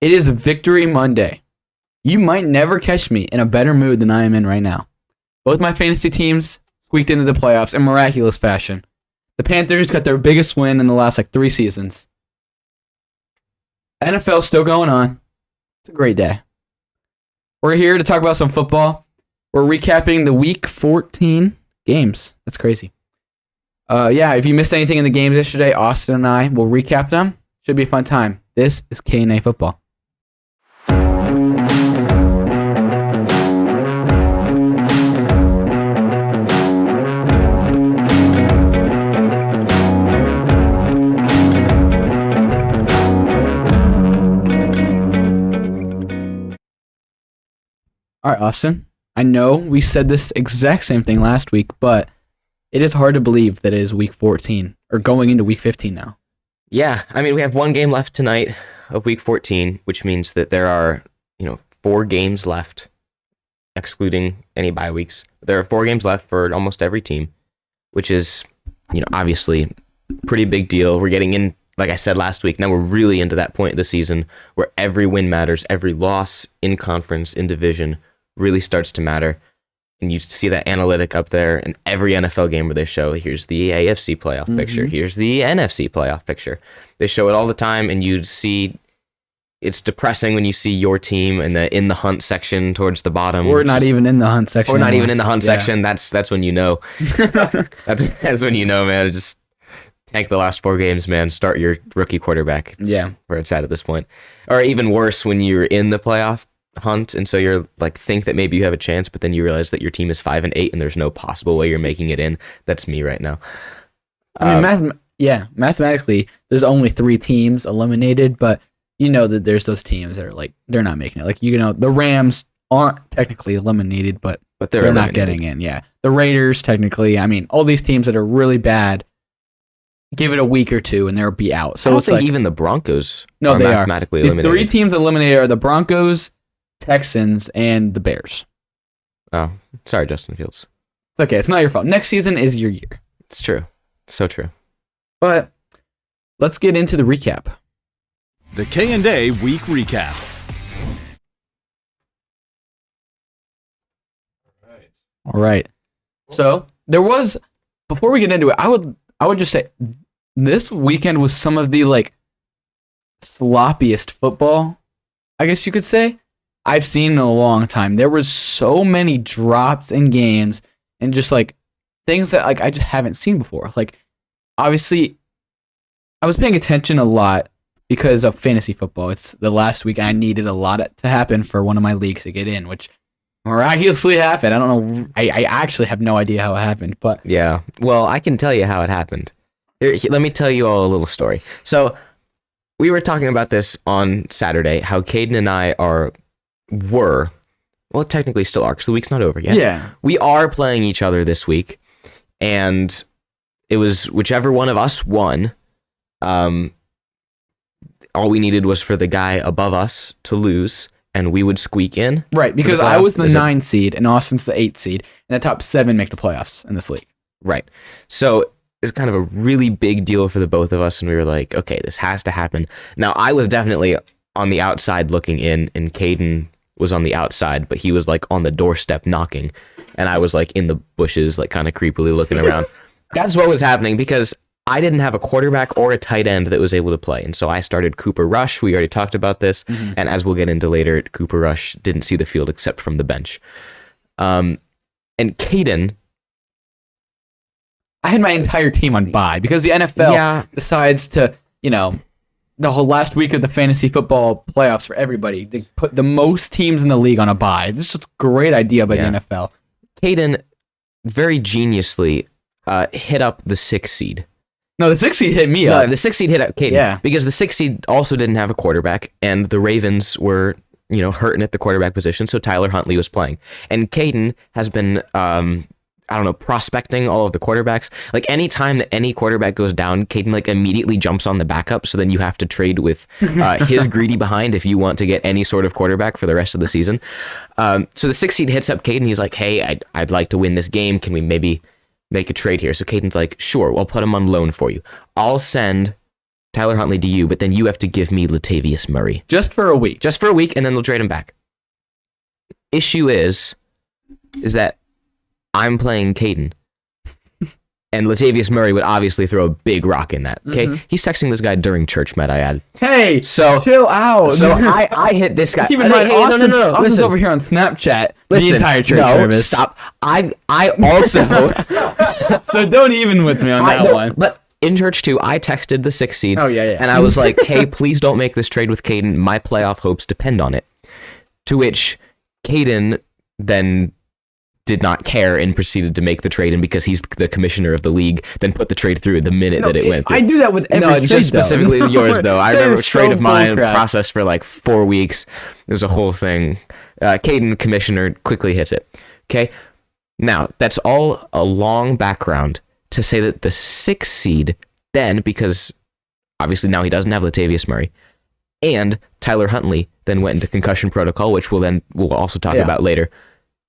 It is Victory Monday. You might never catch me in a better mood than I am in right now. Both my fantasy teams squeaked into the playoffs in miraculous fashion. The Panthers got their biggest win in the last 3 seasons. NFL's still going on. It's a great day. We're here to talk about some football. We're recapping the Week 14 games. That's crazy. If you missed anything in the games yesterday, Austin and I will recap them. Should be a fun time. This is K&A Football. All right, Austin. I know we said this exact same thing last week, but it is hard to believe that it is Week 14, or going into Week 15 now. Yeah, I mean, we have one game left tonight of Week 14, which means that there are, 4 games left, excluding any bye weeks. There are 4 games left for almost every team, which is, obviously pretty big deal. We're getting in, like I said last week, now we're really into that point of the season where every win matters, every loss in conference, in division, really starts to matter. And you see that analytic up there in every NFL game where they show, here's the AFC playoff picture, here's the NFC playoff picture. They show it all the time, and you see it's depressing when you see your team in the hunt section towards the bottom. Or not even in the hunt section. Or not even in the hunt section. That's when you know. that's when you know, man. Just tank the last 4 games, man. Start your rookie quarterback. It's where it's at this point. Or even worse, when you're in the playoff hunt, and so you're think that maybe you have a chance, but then you realize that your team is 5-8 and there's no possible way you're making it in. That's me right now. I mean, mathematically there's only 3 teams eliminated, but you know that there's those teams that are they're not making it. The Rams aren't technically eliminated, but they're not getting in. Yeah, the Raiders technically. I mean, all these teams that are really bad, give it a week or 2 and they'll be out. So I don't think even the Broncos are they mathematically are. eliminated. The 3 teams eliminated are the Broncos, Texans, and the Bears. Oh, sorry, Justin Fields. It's okay. It's not your fault. Next season is your year. It's true. So true. But let's get into the recap. The K&A Week Recap. All right. So there was, before we get into it, I would just say this weekend was some of the sloppiest football, I guess you could say, I've seen in a long time. There was so many drops in games and just things that I just haven't seen before. Obviously, I was paying attention a lot because of fantasy football. It's the last week and I needed a lot to happen for one of my leagues to get in, which miraculously happened. I don't know. I actually have no idea how it happened, but yeah. Well, I can tell you how it happened. Here, let me tell you all a little story. So we were talking about this on Saturday, how Caden and I technically still are, because the week's not over yet. Yeah. We are playing each other this week, and it was whichever one of us won. All we needed was for the guy above us to lose, and we would squeak in. Right, because I was the 9 seed, and Austin's the 8 seed, and the top 7 make the playoffs in this league. Right. So it's kind of a really big deal for the both of us, and we were like, okay, this has to happen. Now, I was definitely on the outside looking in, and Caden was on the outside, but he was on the doorstep knocking, and I was in the bushes, kind of creepily looking around. That's what was happening, because I didn't have a quarterback or a tight end that was able to play, and so I started Cooper Rush. We already talked about this, and as we'll get into later, Cooper Rush didn't see the field except from the bench. And Caden, I had my entire team on bye because the NFL decides to, the whole last week of the fantasy football playoffs for everybody, they put the most teams in the league on a bye. This is just a great idea by the NFL. Caden very geniusly hit up the 6 seed. No, the 6 seed hit me up. No, the 6 seed hit up Caden. Yeah. Because the 6 seed also didn't have a quarterback, and the Ravens were, hurting at the quarterback position, so Tyler Huntley was playing. And Caden has been, prospecting all of the quarterbacks. Any time that any quarterback goes down, Caden, immediately jumps on the backup, so then you have to trade with his greedy behind if you want to get any sort of quarterback for the rest of the season. So the 6 seed hits up Caden. He's like, hey, I'd like to win this game. Can we maybe make a trade here? So Caden's like, sure, I'll put him on loan for you. I'll send Tyler Huntley to you, but then you have to give me Latavius Murray. Just for a week. Just for a week, and then they'll trade him back. Issue is that I'm playing Caden. And Latavius Murray would obviously throw a big rock in that. Okay, He's texting this guy during church, might I add. Hey, so chill out. So I hit this guy. Keep in mind, Austin, no. Austin's Listen. over here on Snapchat Listen, the entire church no, service. Stop. I also. So don't even with me on that one. But in church too, I texted the 6th seed. Oh yeah. And I was like, "Hey, please don't make this trade with Caden. My playoff hopes depend on it." To which Caden then did not care and proceeded to make the trade, and because he's the commissioner of the league, then put the trade through the minute that it went through. I do that with every trade, just specifically though. yours, though. I remember a trade of mine bullcrap. processed for like 4 weeks. It was a whole thing. Caden, commissioner, quickly hits it. Okay? Now, that's all a long background to say that the 6th seed then, because obviously now he doesn't have Latavius Murray, and Tyler Huntley then went into concussion protocol, which we'll also talk about later.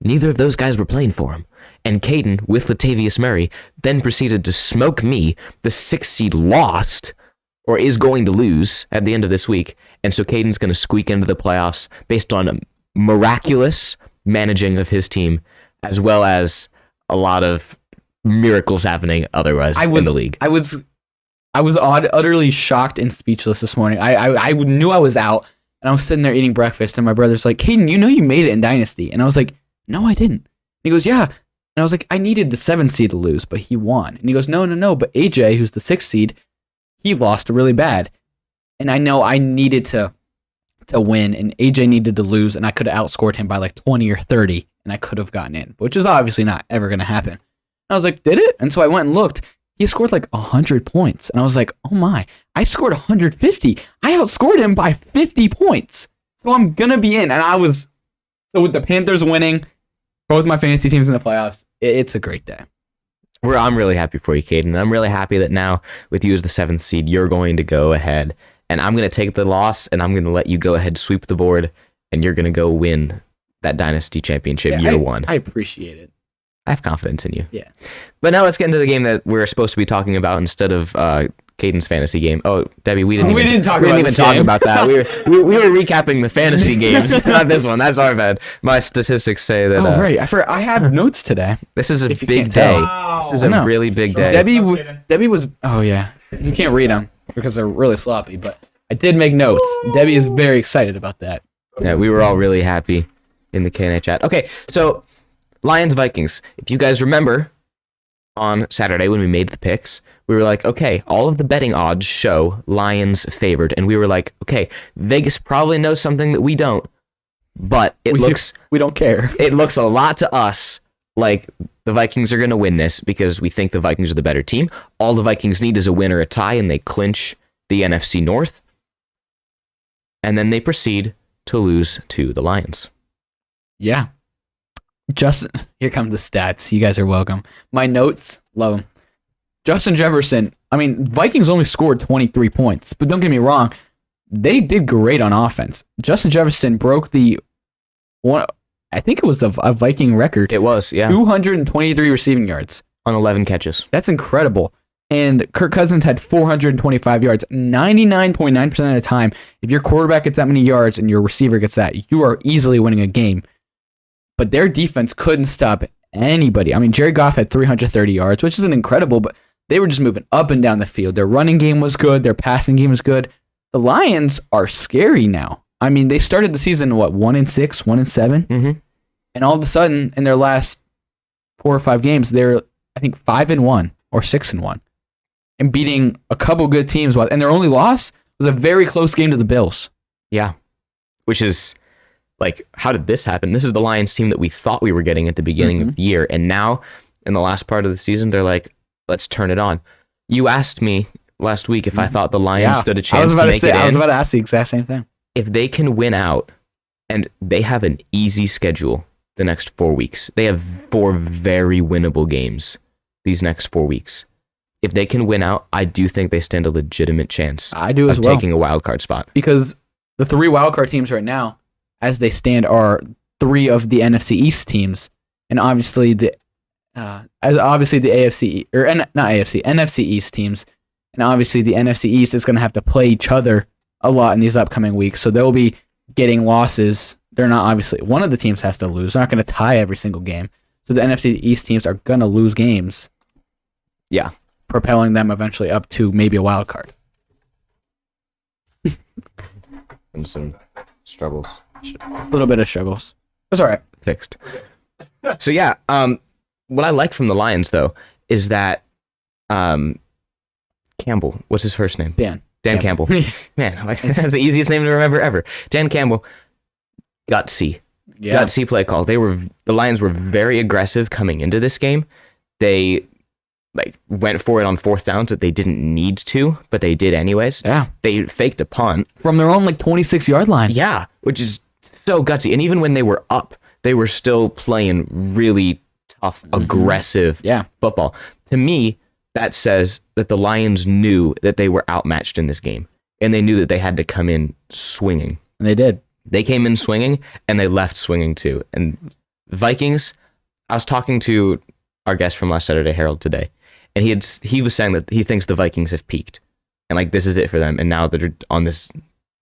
Neither of those guys were playing for him. And Caden, with Latavius Murray, then proceeded to smoke me. The 6th seed lost, or is going to lose at the end of this week. And so Caden's going to squeak into the playoffs based on a miraculous managing of his team, as well as a lot of miracles happening otherwise in the league. I was utterly shocked and speechless this morning. I knew I was out, and I was sitting there eating breakfast, and my brother's like, Caden, you know you made it in Dynasty. And I was like, no, I didn't. And he goes, yeah. And I was like, I needed the 7th seed to lose, but he won. And he goes, no. But AJ, who's the 6th seed, he lost really bad. And I know I needed to win, and AJ needed to lose, and I could have outscored him by like 20 or 30, and I could have gotten in, which is obviously not ever going to happen. And I was like, did it? And so I went and looked. He scored like 100 points. And I was like, oh my, I scored 150. I outscored him by 50 points. So I'm going to be in. And so with the Panthers winning, both my fantasy teams in the playoffs, it's a great day. I'm really happy for you, Caden. I'm really happy that now, with you as the 7th seed, you're going to go ahead, and I'm going to take the loss, and I'm going to let you go ahead, sweep the board, and you're going to go win that Dynasty Championship year 1. I appreciate it. I have confidence in you. Yeah. But now let's get into the game that we're supposed to be talking about instead of Caden's fantasy game. Oh, Debbie, we didn't even talk about that. We were recapping the fantasy games, not this one. That's our bad. My statistics say that. Oh, right. I have notes today. This is a If you big can't day. tell. Wow. This is a really big day. Debbie was. Oh yeah. You can't read them because they're really floppy. But I did make notes. Debbie is very excited about that. Yeah, we were all really happy in the KNA chat. Okay, so Lions Vikings. If you guys remember, on Saturday when we made the picks, we were like, okay, all of the betting odds show Lions favored, and we were like, okay, Vegas probably knows something that we don't, but we don't care. It looks a lot to us like the Vikings are going to win this because we think the Vikings are the better team. All the Vikings need is a win or a tie, and they clinch the NFC North, and then they proceed to lose to the Lions. Yeah. Justin, here come the stats. You guys are welcome. My notes, love them. Justin Jefferson, Vikings only scored 23 points, but don't get me wrong, they did great on offense. Justin Jefferson broke the one, I think it was a Viking record. It was, yeah. 223 receiving yards. On 11 catches. That's incredible. And Kirk Cousins had 425 yards. 99.9% of the time, if your quarterback gets that many yards and your receiver gets that, you are easily winning a game. But their defense couldn't stop anybody. Jared Goff had 330 yards, which isn't incredible, but they were just moving up and down the field. Their running game was good. Their passing game was good. The Lions are scary now. They started the season, 1-6, 1-7? Mm-hmm. And all of a sudden, in their last 4 or 5 games, they're, I think, 5-1 or 6-1. And beating a couple good teams. And their only loss was a very close game to the Bills. Yeah. Which is... how did this happen? This is the Lions team that we thought we were getting at the beginning of the year. And now, in the last part of the season, they're like, let's turn it on. You asked me last week if I thought the Lions stood a chance to make it in. I was about to ask the exact same thing. If they can win out, and they have an easy schedule the next 4 weeks. They have 4 very winnable games these next 4 weeks. If they can win out, I do think they stand a legitimate chance I do as of well. taking a wild card spot. Because the 3 wildcard teams right now, as they stand, are 3 of the NFC East teams, and obviously the AFC or not AFC, NFC East teams, and obviously the NFC East is going to have to play each other a lot in these upcoming weeks. So they'll be getting losses. They're not obviously one of the teams has to lose. They're not going to tie every single game. So the NFC East teams are going to lose games. Yeah. Propelling them eventually up to maybe a wild card. And some struggles. A little bit of struggles. It's all right. Fixed. So yeah, what I like from the Lions though is that Campbell, what's his first name? Dan Campbell. Man, that's the easiest name to remember ever. Dan Campbell. Gutsy. Yeah. Gutsy play call. The Lions were very aggressive coming into this game. They went for it on fourth downs that they didn't need to, but they did anyways. Yeah. They faked a punt From their own 26-yard line. Yeah, which is so gutsy. And even when they were up, they were still playing really tough, aggressive football. To me, that says that the Lions knew that they were outmatched in this game, and they knew that they had to come in swinging. And they did. They came in swinging, and they left swinging too. And Vikings, I was talking to our guest from last Saturday Herald today, and he was saying that he thinks the Vikings have peaked, and this is it for them. And now they're on this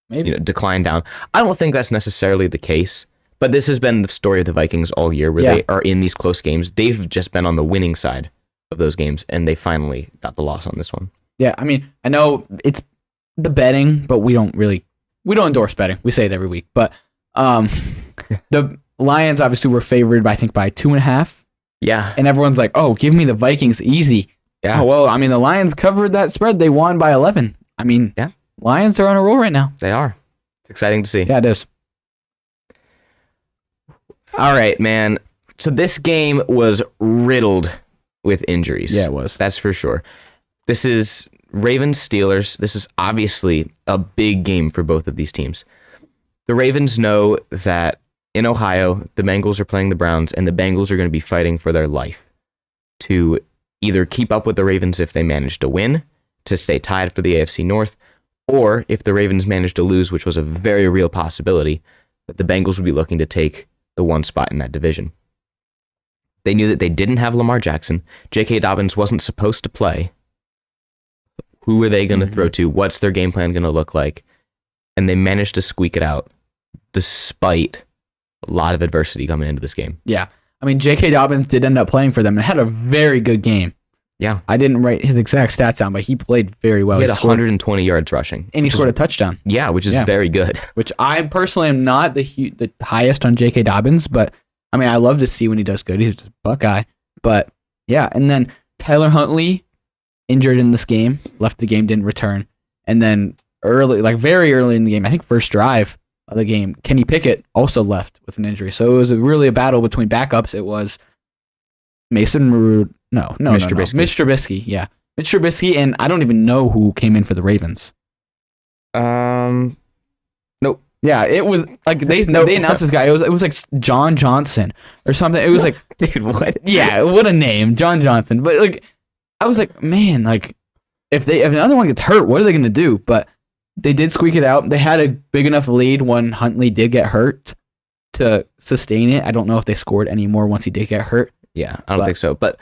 decline down. I don't think that's necessarily the case, but this has been the story of the Vikings all year, where they are in these close games. They've just been on the winning side of those games, and they finally got the loss on this one. Yeah, I mean, I know it's the betting, but we don't endorse betting. We say it every week, but the Lions obviously were favored by 2.5. Yeah, and everyone's like, "Oh, give me the Vikings easy." Yeah. Oh, well, I mean, the Lions covered that spread. They won by 11. I mean, Lions are on a roll right now. They are. It's exciting to see. Yeah, it is. All right, man. So this game was riddled with injuries. Yeah, it was. That's for sure. This is Ravens-Steelers. This is obviously a big game for both of these teams. The Ravens know that in Ohio, the Bengals are playing the Browns, and the Bengals are going to be fighting for their life to either keep up with the Ravens if they manage to win, to stay tied for the AFC North, or if the Ravens manage to lose, which was a very real possibility, that the Bengals would be looking to take the one spot in that division. They knew that they didn't have Lamar Jackson. J.K. Dobbins wasn't supposed to play. Who are they going to throw to? What's their game plan going to look like? And they managed to squeak it out despite a lot of adversity coming into this game. Yeah. I mean, J.K. Dobbins did end up playing for them and had a very good game. Yeah. I didn't write his exact stats down, but he played very well. He had 120 yards rushing. And he scored a touchdown. Yeah, which is very good. Which I personally am not the highest on J.K. Dobbins, but I mean, I love to see when he does good. He's a Buckeye. But yeah, and then Tyler Huntley injured in this game, left the game, didn't return. And then very early in the game, I think first drive of the game, Kenny Pickett also left with an injury. So it was really a battle between backups. It was Mitch Trubisky. Mitch Trubisky, yeah. Mitch Trubisky, and I don't even know who came in for the Ravens. Nope. Yeah, it was they announced this guy. It was like John Johnson or something. It was like, dude, what? Yeah, what a name, John Johnson. But I was like, man, if another one gets hurt, what are they gonna do? But they did squeak it out. They had a big enough lead when Huntley did get hurt to sustain it. I don't know if they scored any more once he did get hurt. Yeah, I don't think so. But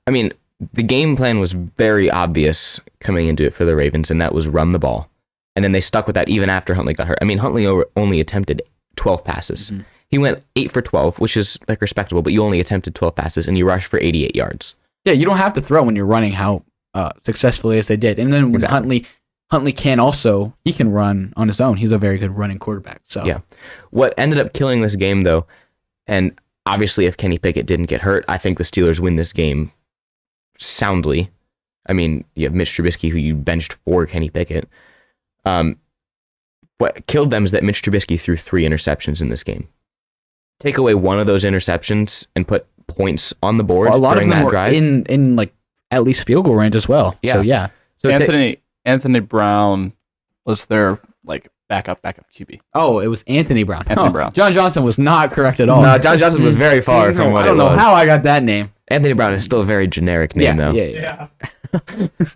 I mean, the game plan was very obvious coming into it for the Ravens, and that was run the ball. And then they stuck with that even after Huntley got hurt. I mean, Huntley only attempted 12 passes. Mm-hmm. He went 8 for 12, which is respectable, but you only attempted 12 passes and you rushed for 88 yards. Yeah, you don't have to throw when you're running how successfully as they did. And then when Huntley can run on his own. He's a very good running quarterback. So yeah. What ended up killing this game though, and obviously if Kenny Pickett didn't get hurt, I think the Steelers win this game soundly. I mean, you have Mitch Trubisky who you benched for Kenny Pickett. What killed them is that Mitch Trubisky threw 3 interceptions in this game. Take away one of those interceptions and put points on the board. Well, a lot during of them that were drive. in at least field goal range as well. Yeah. So Anthony Brown was their backup QB. Oh, it was Anthony Brown. Anthony Brown. John Johnson was not correct at all. No, John Johnson was very far from what it was. I don't know how I got that name. Anthony Brown is still a very generic name though. Yeah. But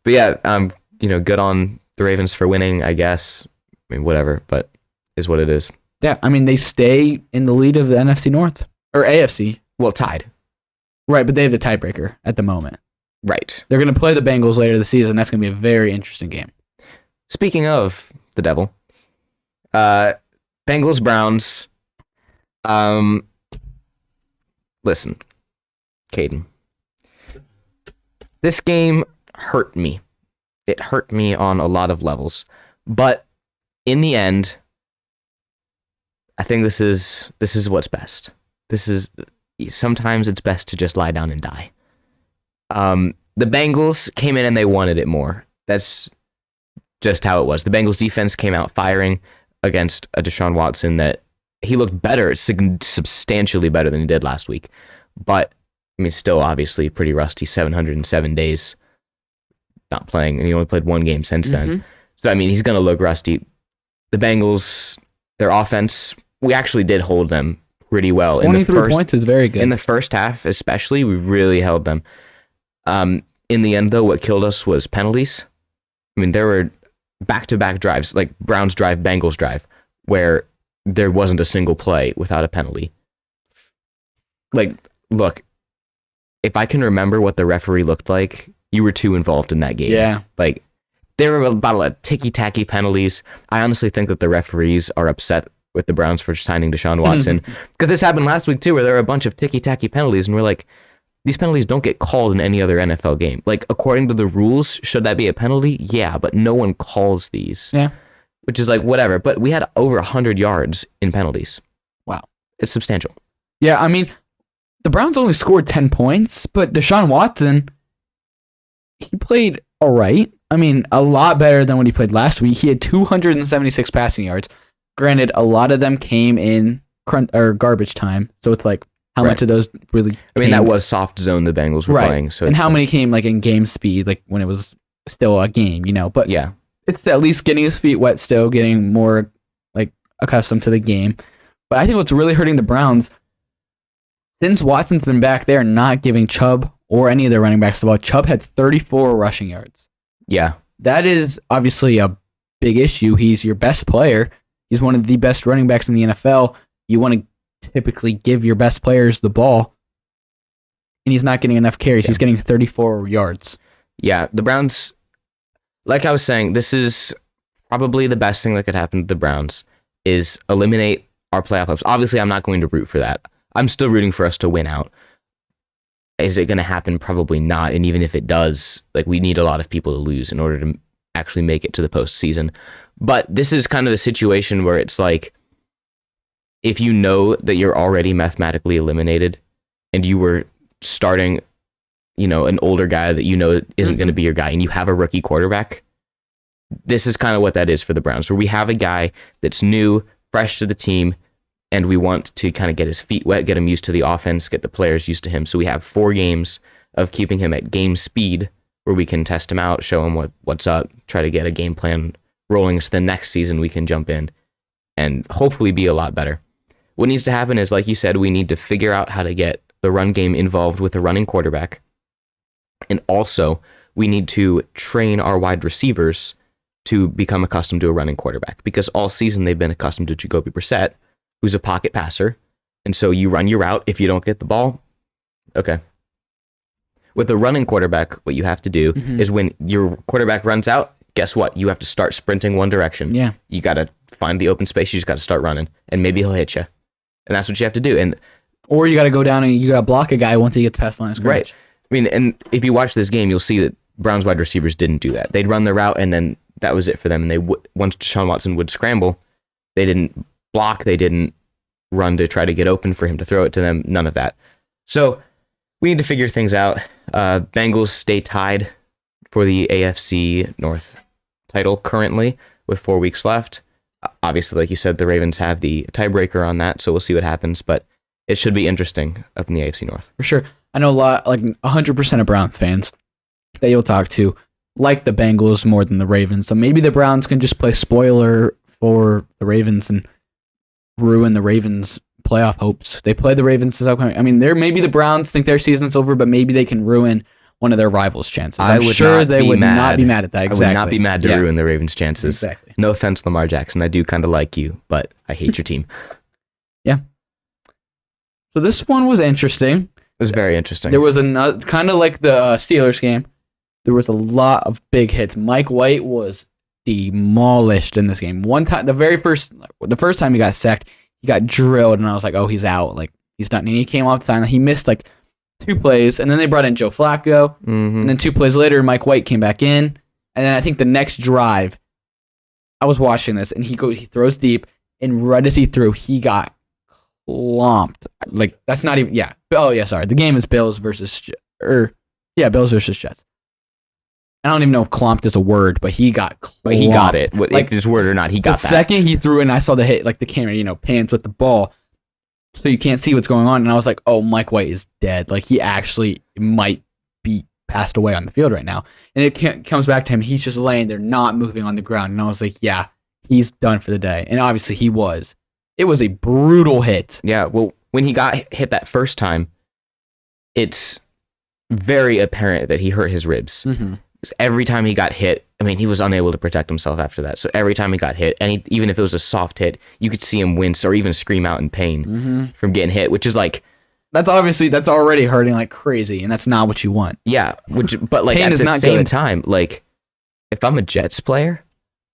yeah, good on the Ravens for winning, I guess. I mean, whatever, but is what it is. Yeah, I mean, they stay in the lead of the NFC North or AFC. Well, tied. Right, but they have the tiebreaker at the moment. Right. They're going to play the Bengals later this season. That's going to be a very interesting game. Speaking of the devil, Bengals Browns. Listen, Caden. This game hurt me. It hurt me on a lot of levels, but in the end, I think this is what's best. Sometimes it's best to just lie down and die. The Bengals came in and they wanted it more. That's just how it was. The Bengals defense came out firing against a Deshaun Watson that he looked better, substantially better than he did last week. But, I mean, still obviously pretty rusty, 707 days not playing, and he only played one game since then. So, I mean, he's going to look rusty. The Bengals, their offense, we actually did hold them pretty well. 23 points is very good. In the first half, especially, we really held them. In the end, though, what killed us was penalties. I mean, there were back-to-back drives, like Browns drive, Bengals drive, where there wasn't a single play without a penalty. Like, look, if I can remember what the referee looked like, you were too involved in that game. Yeah. Like, there were about a lot of ticky-tacky penalties. I honestly think that the referees are upset with the Browns for signing Deshaun Watson. Because this happened last week, too, where there were a bunch of ticky-tacky penalties, and we're like, these penalties don't get called in any other NFL game. Like, according to the rules, should that be a penalty? Yeah, but no one calls these. Yeah. Which is like, whatever. But we had over 100 yards in penalties. Wow. It's substantial. Yeah, I mean, the Browns only scored 10 points, but Deshaun Watson, he played all right. I mean, a lot better than what he played last week. He had 276 passing yards. Granted, a lot of them came in garbage time. So it's like, how much of those really I mean, that was soft zone the Bengals were playing. So and how many came like in game speed, like when it was still a game, you know? But yeah, it's at least getting his feet wet still, getting more like accustomed to the game. But I think what's really hurting the Browns, since Watson's been back, they're not giving Chubb or any of their running backs the ball. Chubb had 34 rushing yards. Yeah. That is obviously a big issue. He's your best player. He's one of the best running backs in the NFL. You want to typically give your best players the ball, and he's not getting enough carries. Yeah. He's getting 34 yards. Yeah, the Browns, like I was saying, this is probably the best thing that could happen to the Browns is eliminate our playoff hopes. Obviously, I'm not going to root for that. I'm still rooting for us to win out. Is it going to happen? Probably not. And even if it does, like, we need a lot of people to lose in order to actually make it to the postseason. But this is kind of a situation where it's like, if you know that you're already mathematically eliminated and you were starting, you know, an older guy that you know isn't going to be your guy, and you have a rookie quarterback, this is kind of what that is for the Browns, where we have a guy that's new, fresh to the team, and we want to kind of get his feet wet, get him used to the offense, get the players used to him. So we have 4 games of keeping him at game speed where we can test him out, show him what's up, try to get a game plan rolling so the next season we can jump in and hopefully be a lot better. What needs to happen is, like you said, we need to figure out how to get the run game involved with a running quarterback. And also, we need to train our wide receivers to become accustomed to a running quarterback, because all season they've been accustomed to Jacoby Brissett, who's a pocket passer. And so you run your route. If you don't get the ball, okay. With a running quarterback, what you have to do is when your quarterback runs out, guess what? You have to start sprinting one direction. Yeah. You got to find the open space. You just got to start running, and maybe he'll hit you. And that's what you have to do. Or you got to go down and you got to block a guy once he gets past the line of scrimmage. Right. I mean, and if you watch this game, you'll see that Browns wide receivers didn't do that. They'd run the route, and then that was it for them. And they once Deshaun Watson would scramble, they didn't block. They didn't run to try to get open for him to throw it to them. None of that. So we need to figure things out. Bengals stay tied for the AFC North title currently with 4 weeks left. Obviously, like you said, the Ravens have the tiebreaker on that, so we'll see what happens. But it should be interesting up in the AFC North. For sure. I know a lot, like 100% of Browns fans that you'll talk to like the Bengals more than the Ravens. So maybe the Browns can just play spoiler for the Ravens and ruin the Ravens' playoff hopes. They play the Ravens this upcoming. I mean, maybe the Browns think their season's over, but maybe they can ruin one of their rivals' chances. I'm sure they would not be mad at that. Exactly. I would not be mad to ruin the Ravens' chances. Exactly. No offense, Lamar Jackson. I do kind of like you, but I hate your team. Yeah. So this one was interesting. was very interesting. There was another kind of like the Steelers game. There was a lot of big hits. Mike White was demolished in this game. One time, the first time he got sacked, he got drilled, and I was like, oh, he's out. Like, he's done. And he came off the time. He missed like 2 plays, and then they brought in Joe Flacco. And then 2 plays later, Mike White came back in. And then I think the next drive, I was watching this, and he throws deep, and right as he threw, he got clomped. Like, that's not even, yeah. Oh, yeah, sorry. The game is Bills versus Jets. I don't even know if clomped is a word, but he got clomped. But he got it. Like, if it's a word or not, he got the that. second he threw it, and I saw the hit, like the camera, pans with the ball, so you can't see what's going on. And I was like, oh, Mike White is dead. Like, he actually might be passed away on the field right now. And it comes back to him. He's just laying there, not moving on the ground. And I was like, yeah, he's done for the day. And obviously he was. It was a brutal hit. Yeah, well, when he got hit that first time, it's very apparent that he hurt his ribs. Mm-hmm. Every time he got hit, I mean, he was unable to protect himself after that. So every time he got hit, even if it was a soft hit, you could see him wince or even scream out in pain from getting hit, which is like... That's already hurting like crazy, and that's not what you want. Yeah, but like Pain at is the not same good. time, like, if I'm a Jets player,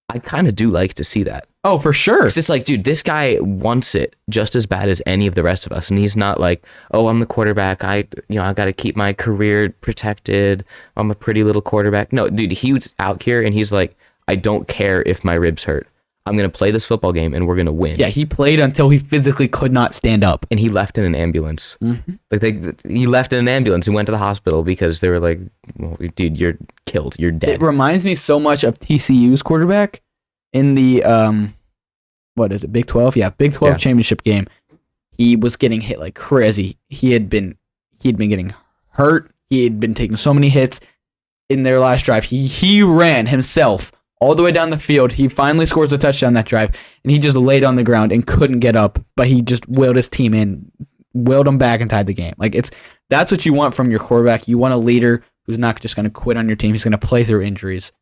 I kind of do like to see that. Oh, for sure. It's just like, dude, this guy wants it just as bad as any of the rest of us, and he's not like, oh, I'm the quarterback. I got to keep my career protected. I'm a pretty little quarterback. No, dude, he was out here, and he's like, I don't care if my ribs hurt. I'm gonna play this football game, and we're gonna win. Yeah, he played until he physically could not stand up, and he left in an ambulance. Mm-hmm. Like he left in an ambulance and went to the hospital because they were like, well, dude, you're killed. You're dead. It reminds me so much of TCU's quarterback in the what is it, Big 12? Yeah, Big 12 championship game. He was getting hit like crazy. He had been getting hurt. He had been taking so many hits in their last drive. He ran himself all the way down the field. He finally scores a touchdown that drive, and he just laid on the ground and couldn't get up, but he just willed his team in, willed them back and tied the game. Like, that's what you want from your quarterback. You want a leader who's not just going to quit on your team. He's going to play through injuries.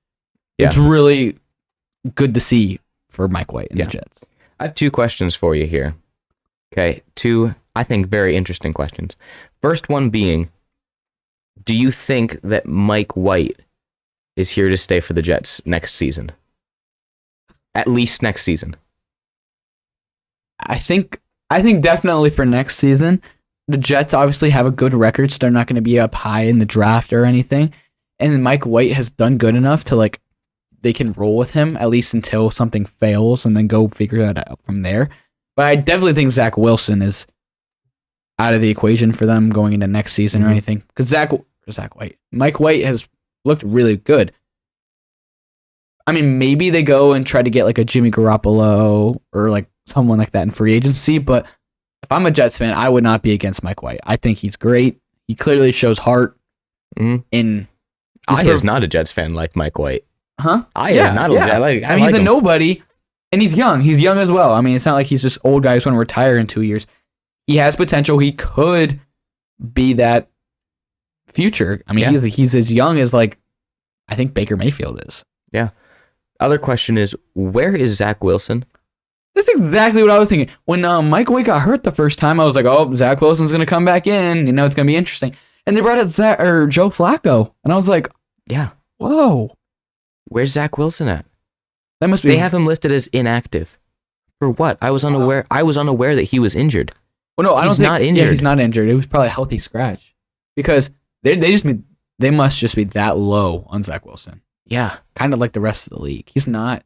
Yeah. It's really good to see for Mike White and the Jets. I have 2 questions for you here. Okay, 2, I think, very interesting questions. First one being, do you think that Mike White is here to stay for the Jets next season? At least next season. I think definitely for next season. The Jets obviously have a good record, so they're not going to be up high in the draft or anything. And Mike White has done good enough to, like, they can roll with him at least until something fails and then go figure that out from there. But I definitely think Zach Wilson is out of the equation for them going into next season or anything. Because Mike White has looked really good. I mean, maybe they go and try to get like a Jimmy Garoppolo or like someone like that in free agency, but if I'm a Jets fan, I would not be against Mike White. I think he's great. He clearly shows heart in... I is not a Jets fan like Mike White. Huh? I am not a Jets. I mean, he's like a nobody, and he's young. He's young as well. I mean, it's not like he's just old guy who's going to retire in 2 years. He has potential. He could be that future. I mean, he's as young as, like, I think Baker Mayfield is. Yeah. Other question is, where is Zach Wilson? That's exactly what I was thinking. When Mike White got hurt the first time, I was like, oh, Zach Wilson's going to come back in. You know, it's going to be interesting. And they brought out Joe Flacco. And I was like, yeah, whoa. Where's Zach Wilson at? That must be. They have him listed as inactive. For what? I was unaware that he was injured. Well, no, he's not injured. Yeah, he's not injured. It was probably a healthy scratch. Because they must just be that low on Zach Wilson. Yeah. Kind of like the rest of the league. He's not.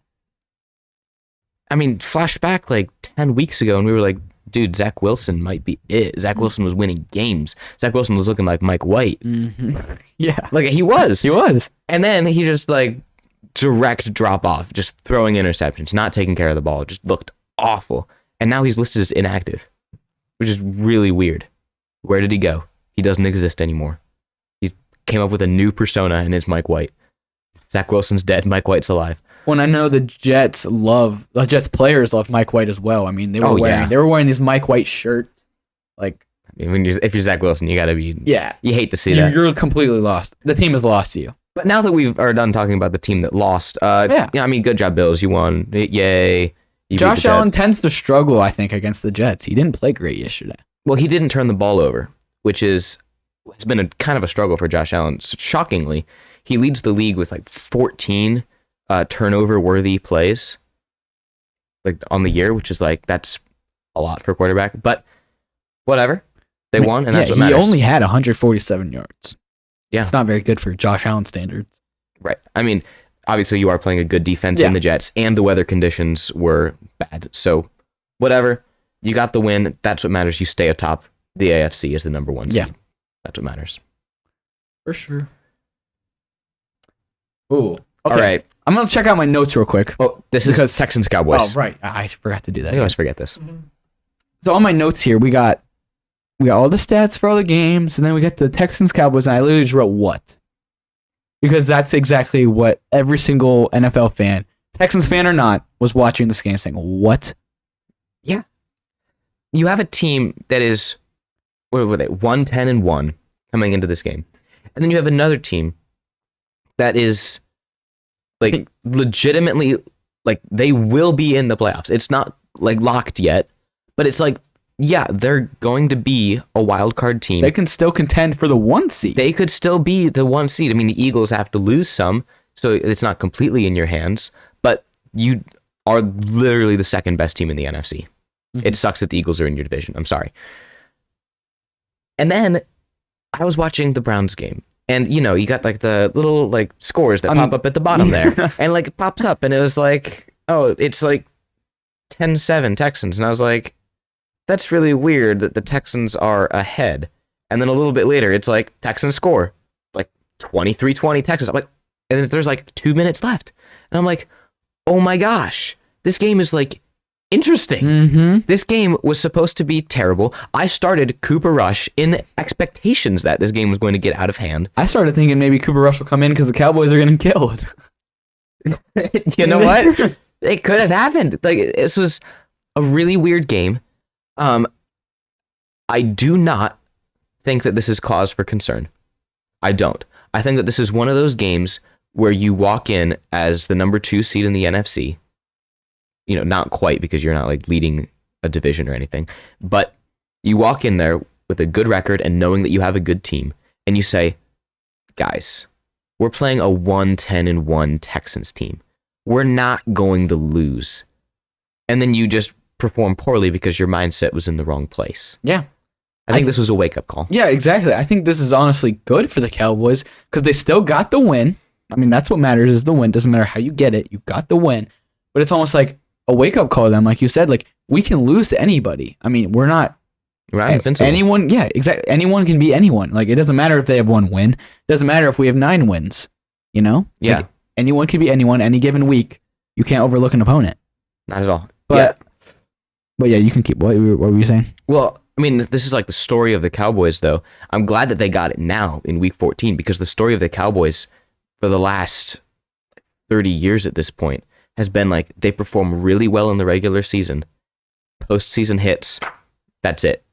I mean, flashback like 10 weeks ago, and we were like, dude, Zach Wilson might be it. Zach Wilson was winning games. Zach Wilson was looking like Mike White. Mm-hmm. Yeah. Like, he was. He was. And then he just, like, direct drop off, just throwing interceptions, not taking care of the ball. Just looked awful. And now he's listed as inactive, which is really weird. Where did he go? He doesn't exist anymore. He came up with a new persona, and it's Mike White. Zach Wilson's dead. Mike White's alive. Well, I know the Jets players love Mike White as well. I mean, they were wearing these Mike White shirts. Like, I mean, if you're Zach Wilson, you gotta be. Yeah. You hate to see that. You're completely lost. The team is lost to you. But now that we are done talking about the team that lost, I mean, good job, Bills. You won. Yay. Josh Allen tends to struggle, I think, against the Jets. He didn't play great yesterday. Well, he didn't turn the ball over, which has been a kind of a struggle for Josh Allen. Shockingly, he leads the league with like 14 turnover-worthy plays, like on the year, which is like that's a lot for a quarterback. But whatever, they won, and that's what matters. He only had 147 yards. Yeah, it's not very good for Josh Allen standards. Right. I mean, obviously you are playing a good defense in the Jets, and the weather conditions were bad. So whatever, you got the win. That's what matters. You stay atop the AFC as the number 1 seed. Yeah. That's what matters. For sure. Ooh. Okay. All right. I'm going to check out my notes real quick. Oh, this is Texans Cowboys. Oh, right. I forgot to do that. I always forget this. So on my notes here, we got all the stats for all the games, and then we got the Texans Cowboys, and I literally just wrote what? Because that's exactly what every single NFL fan, Texans fan or not, was watching this game saying, what? Yeah. You have a team that is, what were they, 1-10-1 coming into this game. And then you have another team that is like legitimately, like they will be in the playoffs. It's not like locked yet, but it's like, yeah, they're going to be a wild card team. They can still contend for the 1 seed. They could still be the 1 seed. I mean, the Eagles have to lose some, so it's not completely in your hands, but you are literally the second best team in the NFC. Mm-hmm. It sucks that the Eagles are in your division. I'm sorry. And then I was watching the Browns game, and you got like the little like scores that pop up at the bottom there, and like it pops up, and it was like, oh, it's like 10-7 Texans, and I was like, that's really weird that the Texans are ahead. And then a little bit later, it's like Texans score like 23-20 Texans. I'm like, and there's like 2 minutes left, and I'm like, oh my gosh, this game is like interesting. Mm-hmm. This game was supposed to be terrible. I started Cooper Rush in expectations that this game was going to get out of hand. I started thinking maybe Cooper Rush will come in because the Cowboys are getting killed. You know what? It could have happened. Like, this was a really weird game. I do not think that this is cause for concern. I don't. I think that this is one of those games where you walk in as the number 2 seed in the NFC. Not quite, because you're not like leading a division or anything, but you walk in there with a good record and knowing that you have a good team, and you say, guys, we're playing a 1-10-1 Texans team. We're not going to lose. And then you just perform poorly because your mindset was in the wrong place. Yeah. I think this was a wake-up call. Yeah, exactly. I think this is honestly good for the Cowboys because they still got the win. I mean, that's what matters is the win. Doesn't matter how you get it. You got the win. But it's almost like a wake-up call to them. Like you said, like we can lose to anybody. I mean, we're not invincible. Anyone, yeah, exactly. Anyone can be anyone. Like it doesn't matter if they have 1 win. It doesn't matter if we have 9 wins. Yeah. Like, anyone can be anyone any given week. You can't overlook an opponent. Not at all. But yeah, you can keep. What were you saying? Well, I mean, this is like the story of the Cowboys, though. I'm glad that they got it now in Week 14 because the story of the Cowboys for the last 30 years at this point has been like they perform really well in the regular season. Postseason hits, that's it.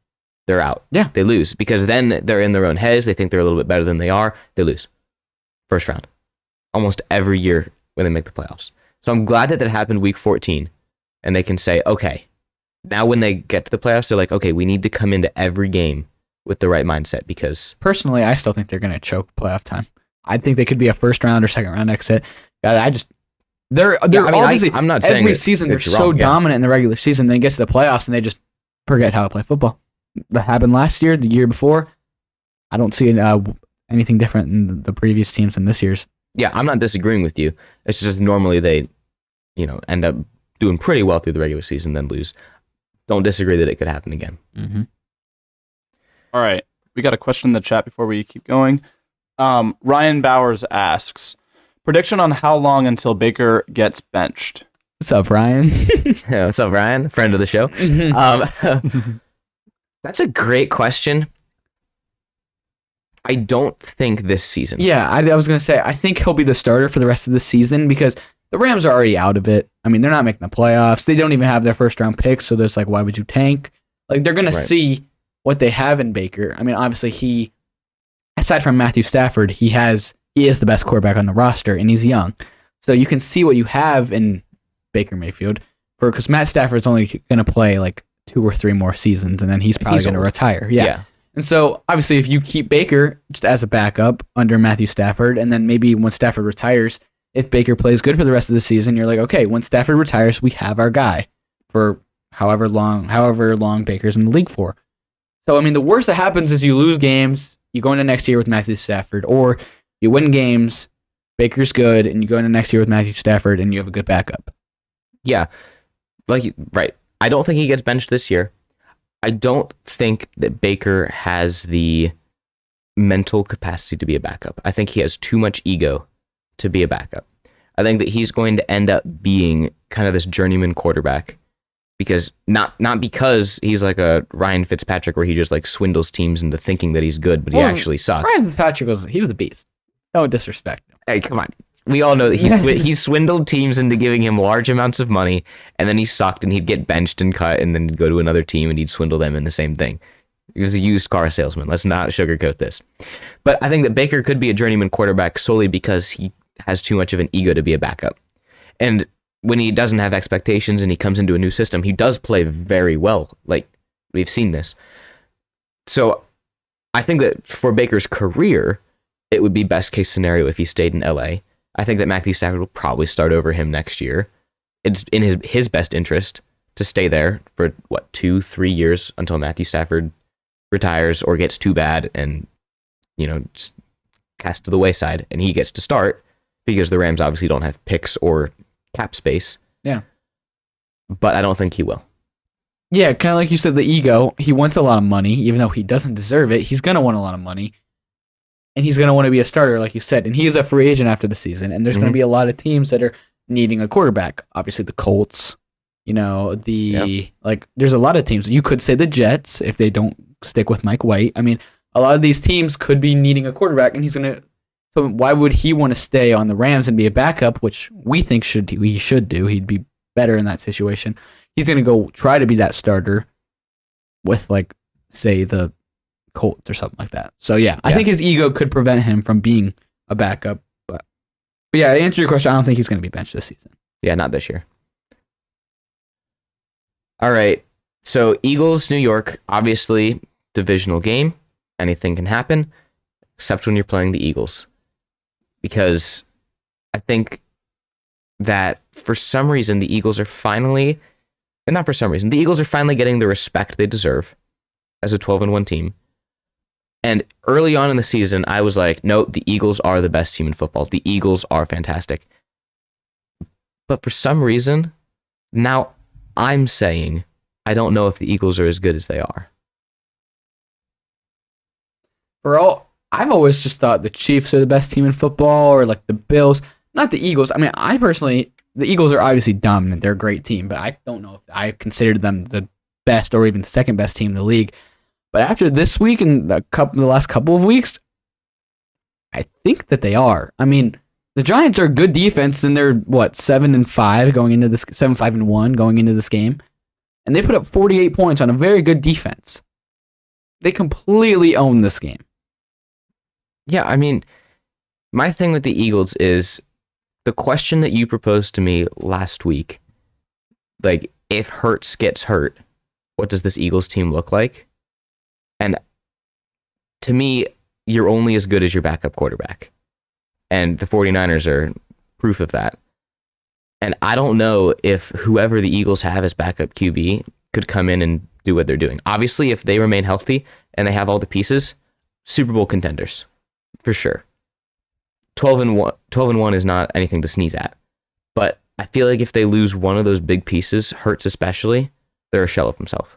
They're out. Yeah. They lose because then they're in their own heads. They think they're a little bit better than they are. They lose. First round. Almost every year when they make the playoffs. So I'm glad that happened Week 14. And they can say, okay, now when they get to the playoffs, they're like, okay, we need to come into every game with the right mindset because... Personally, I still think they're going to choke playoff time. I think they could be a first round or second round exit. They're obviously, I'm not saying every season they're so dominant in the regular season, then it gets to the playoffs and they just forget how to play football. That happened last year, the year before. I don't see anything different in the previous teams than this year's. Yeah, I'm not disagreeing with you. It's just normally they, end up doing pretty well through the regular season, then lose. Don't disagree that it could happen again. Mm-hmm. All right. We got a question in the chat before we keep going. Ryan Bowers asks, prediction on how long until Baker gets benched? What's up, Ryan? Yeah, what's up, Ryan? Friend of the show. That's a great question. I don't think this season. Yeah, I was going to say, I think he'll be the starter for the rest of the season because the Rams are already out of it. I mean, they're not making the playoffs. They don't even have their first round picks, so there's like, why would you tank? Like, they're going to see what they have in Baker. I mean, obviously, aside from Matthew Stafford, he is the best quarterback on the roster, and he's young. So you can see what you have in Baker Mayfield, because Matt Stafford's only going to play like 2 or 3 more seasons, and then he's probably going to retire. Yeah. And so, obviously, if you keep Baker just as a backup under Matthew Stafford, and then maybe when Stafford retires, if Baker plays good for the rest of the season, you're like, okay, when Stafford retires, we have our guy for however long Baker's in the league for. So, I mean, the worst that happens is you lose games, you go into next year with Matthew Stafford, or you win games, Baker's good, and you go into next year with Matthew Stafford, and you have a good backup. Yeah, right. I don't think he gets benched this year. I don't think that Baker has the mental capacity to be a backup. I think he has too much ego to be a backup. I think that he's going to end up being kind of this journeyman quarterback because not because he's like a Ryan Fitzpatrick where he just like swindles teams into thinking that he's good, but he actually sucks. Ryan Fitzpatrick was a beast. No disrespect. Hey, come on. We all know that he swindled teams into giving him large amounts of money, and then he sucked, and he'd get benched and cut, and then he'd go to another team, and he'd swindle them in the same thing. He was a used car salesman. Let's not sugarcoat this. But I think that Baker could be a journeyman quarterback solely because he has too much of an ego to be a backup. And when he doesn't have expectations and he comes into a new system, he does play very well. Like, we've seen this. So I think that for Baker's career, it would be best case scenario if he stayed in LA. I think that Matthew Stafford will probably start over him next year. It's in his best interest to stay there for 2-3 years until Matthew Stafford retires or gets too bad and just cast to the wayside, and he gets to start because the Rams obviously don't have picks or cap space. Yeah, but I don't think he will. Yeah, kind of like you said, the ego. He wants a lot of money, even though he doesn't deserve it. He's gonna want a lot of money. And he's going to want to be a starter, like you said. And he is a free agent after the season. And there's going to be a lot of teams that are needing a quarterback. Obviously, the Colts, there's a lot of teams. You could say the Jets if they don't stick with Mike White. I mean, a lot of these teams could be needing a quarterback. And so why would he want to stay on the Rams and be a backup, which we think he should do? He'd be better in that situation. He's going to go try to be that starter with, say, the Colts or something like that. So I think his ego could prevent him from being a backup. But yeah, to answer your question, I don't think he's going to be benched this season. Yeah, not this year. All right. So Eagles, New York, obviously divisional game. Anything can happen, except when you're playing the Eagles. Because I think that for some reason, the Eagles are finally, and not for some reason, the Eagles are finally getting the respect they deserve as a 12-1 team. And early on in the season, I was like, no, the Eagles are the best team in football. The Eagles are fantastic. But for some reason, now I'm saying I don't know if the Eagles are as good as they are. I've always just thought the Chiefs are the best team in football, or like the Bills, not the Eagles. I mean, the Eagles are obviously dominant. They're a great team, but I don't know if I considered them the best or even the second best team in the league. But after this week and the last couple of weeks, I think that they are. I mean, the Giants are a good defense, and they're 7-5 going into this 7-5-1 going into this game, and they put up 48 points on a very good defense. They completely own this game. Yeah, I mean, my thing with the Eagles is the question that you proposed to me last week, like if Hurts gets hurt, what does this Eagles team look like? And to me, you're only as good as your backup quarterback. And the 49ers are proof of that. And I don't know if whoever the Eagles have as backup QB could come in and do what they're doing. Obviously, if they remain healthy and they have all the pieces, Super Bowl contenders, for sure. 12-1 is not anything to sneeze at. But I feel like if they lose one of those big pieces, Hurts especially, they're a shell of themselves.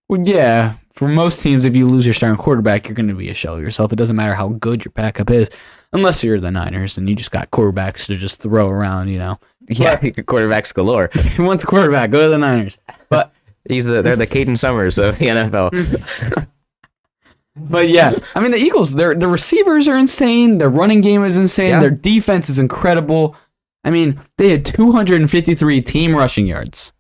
Well, yeah, for most teams, if you lose your starting quarterback, you're going to be a shell of yourself. It doesn't matter how good your backup is, unless you're the Niners and you just got quarterbacks to just throw around, Yeah, quarterbacks galore. Who wants a quarterback? Go to the Niners. But they're the Caden Summers of the NFL. But yeah, I mean, the Eagles, the receivers are insane. Their running game is insane. Yeah. Their defense is incredible. I mean, they had 253 team rushing yards.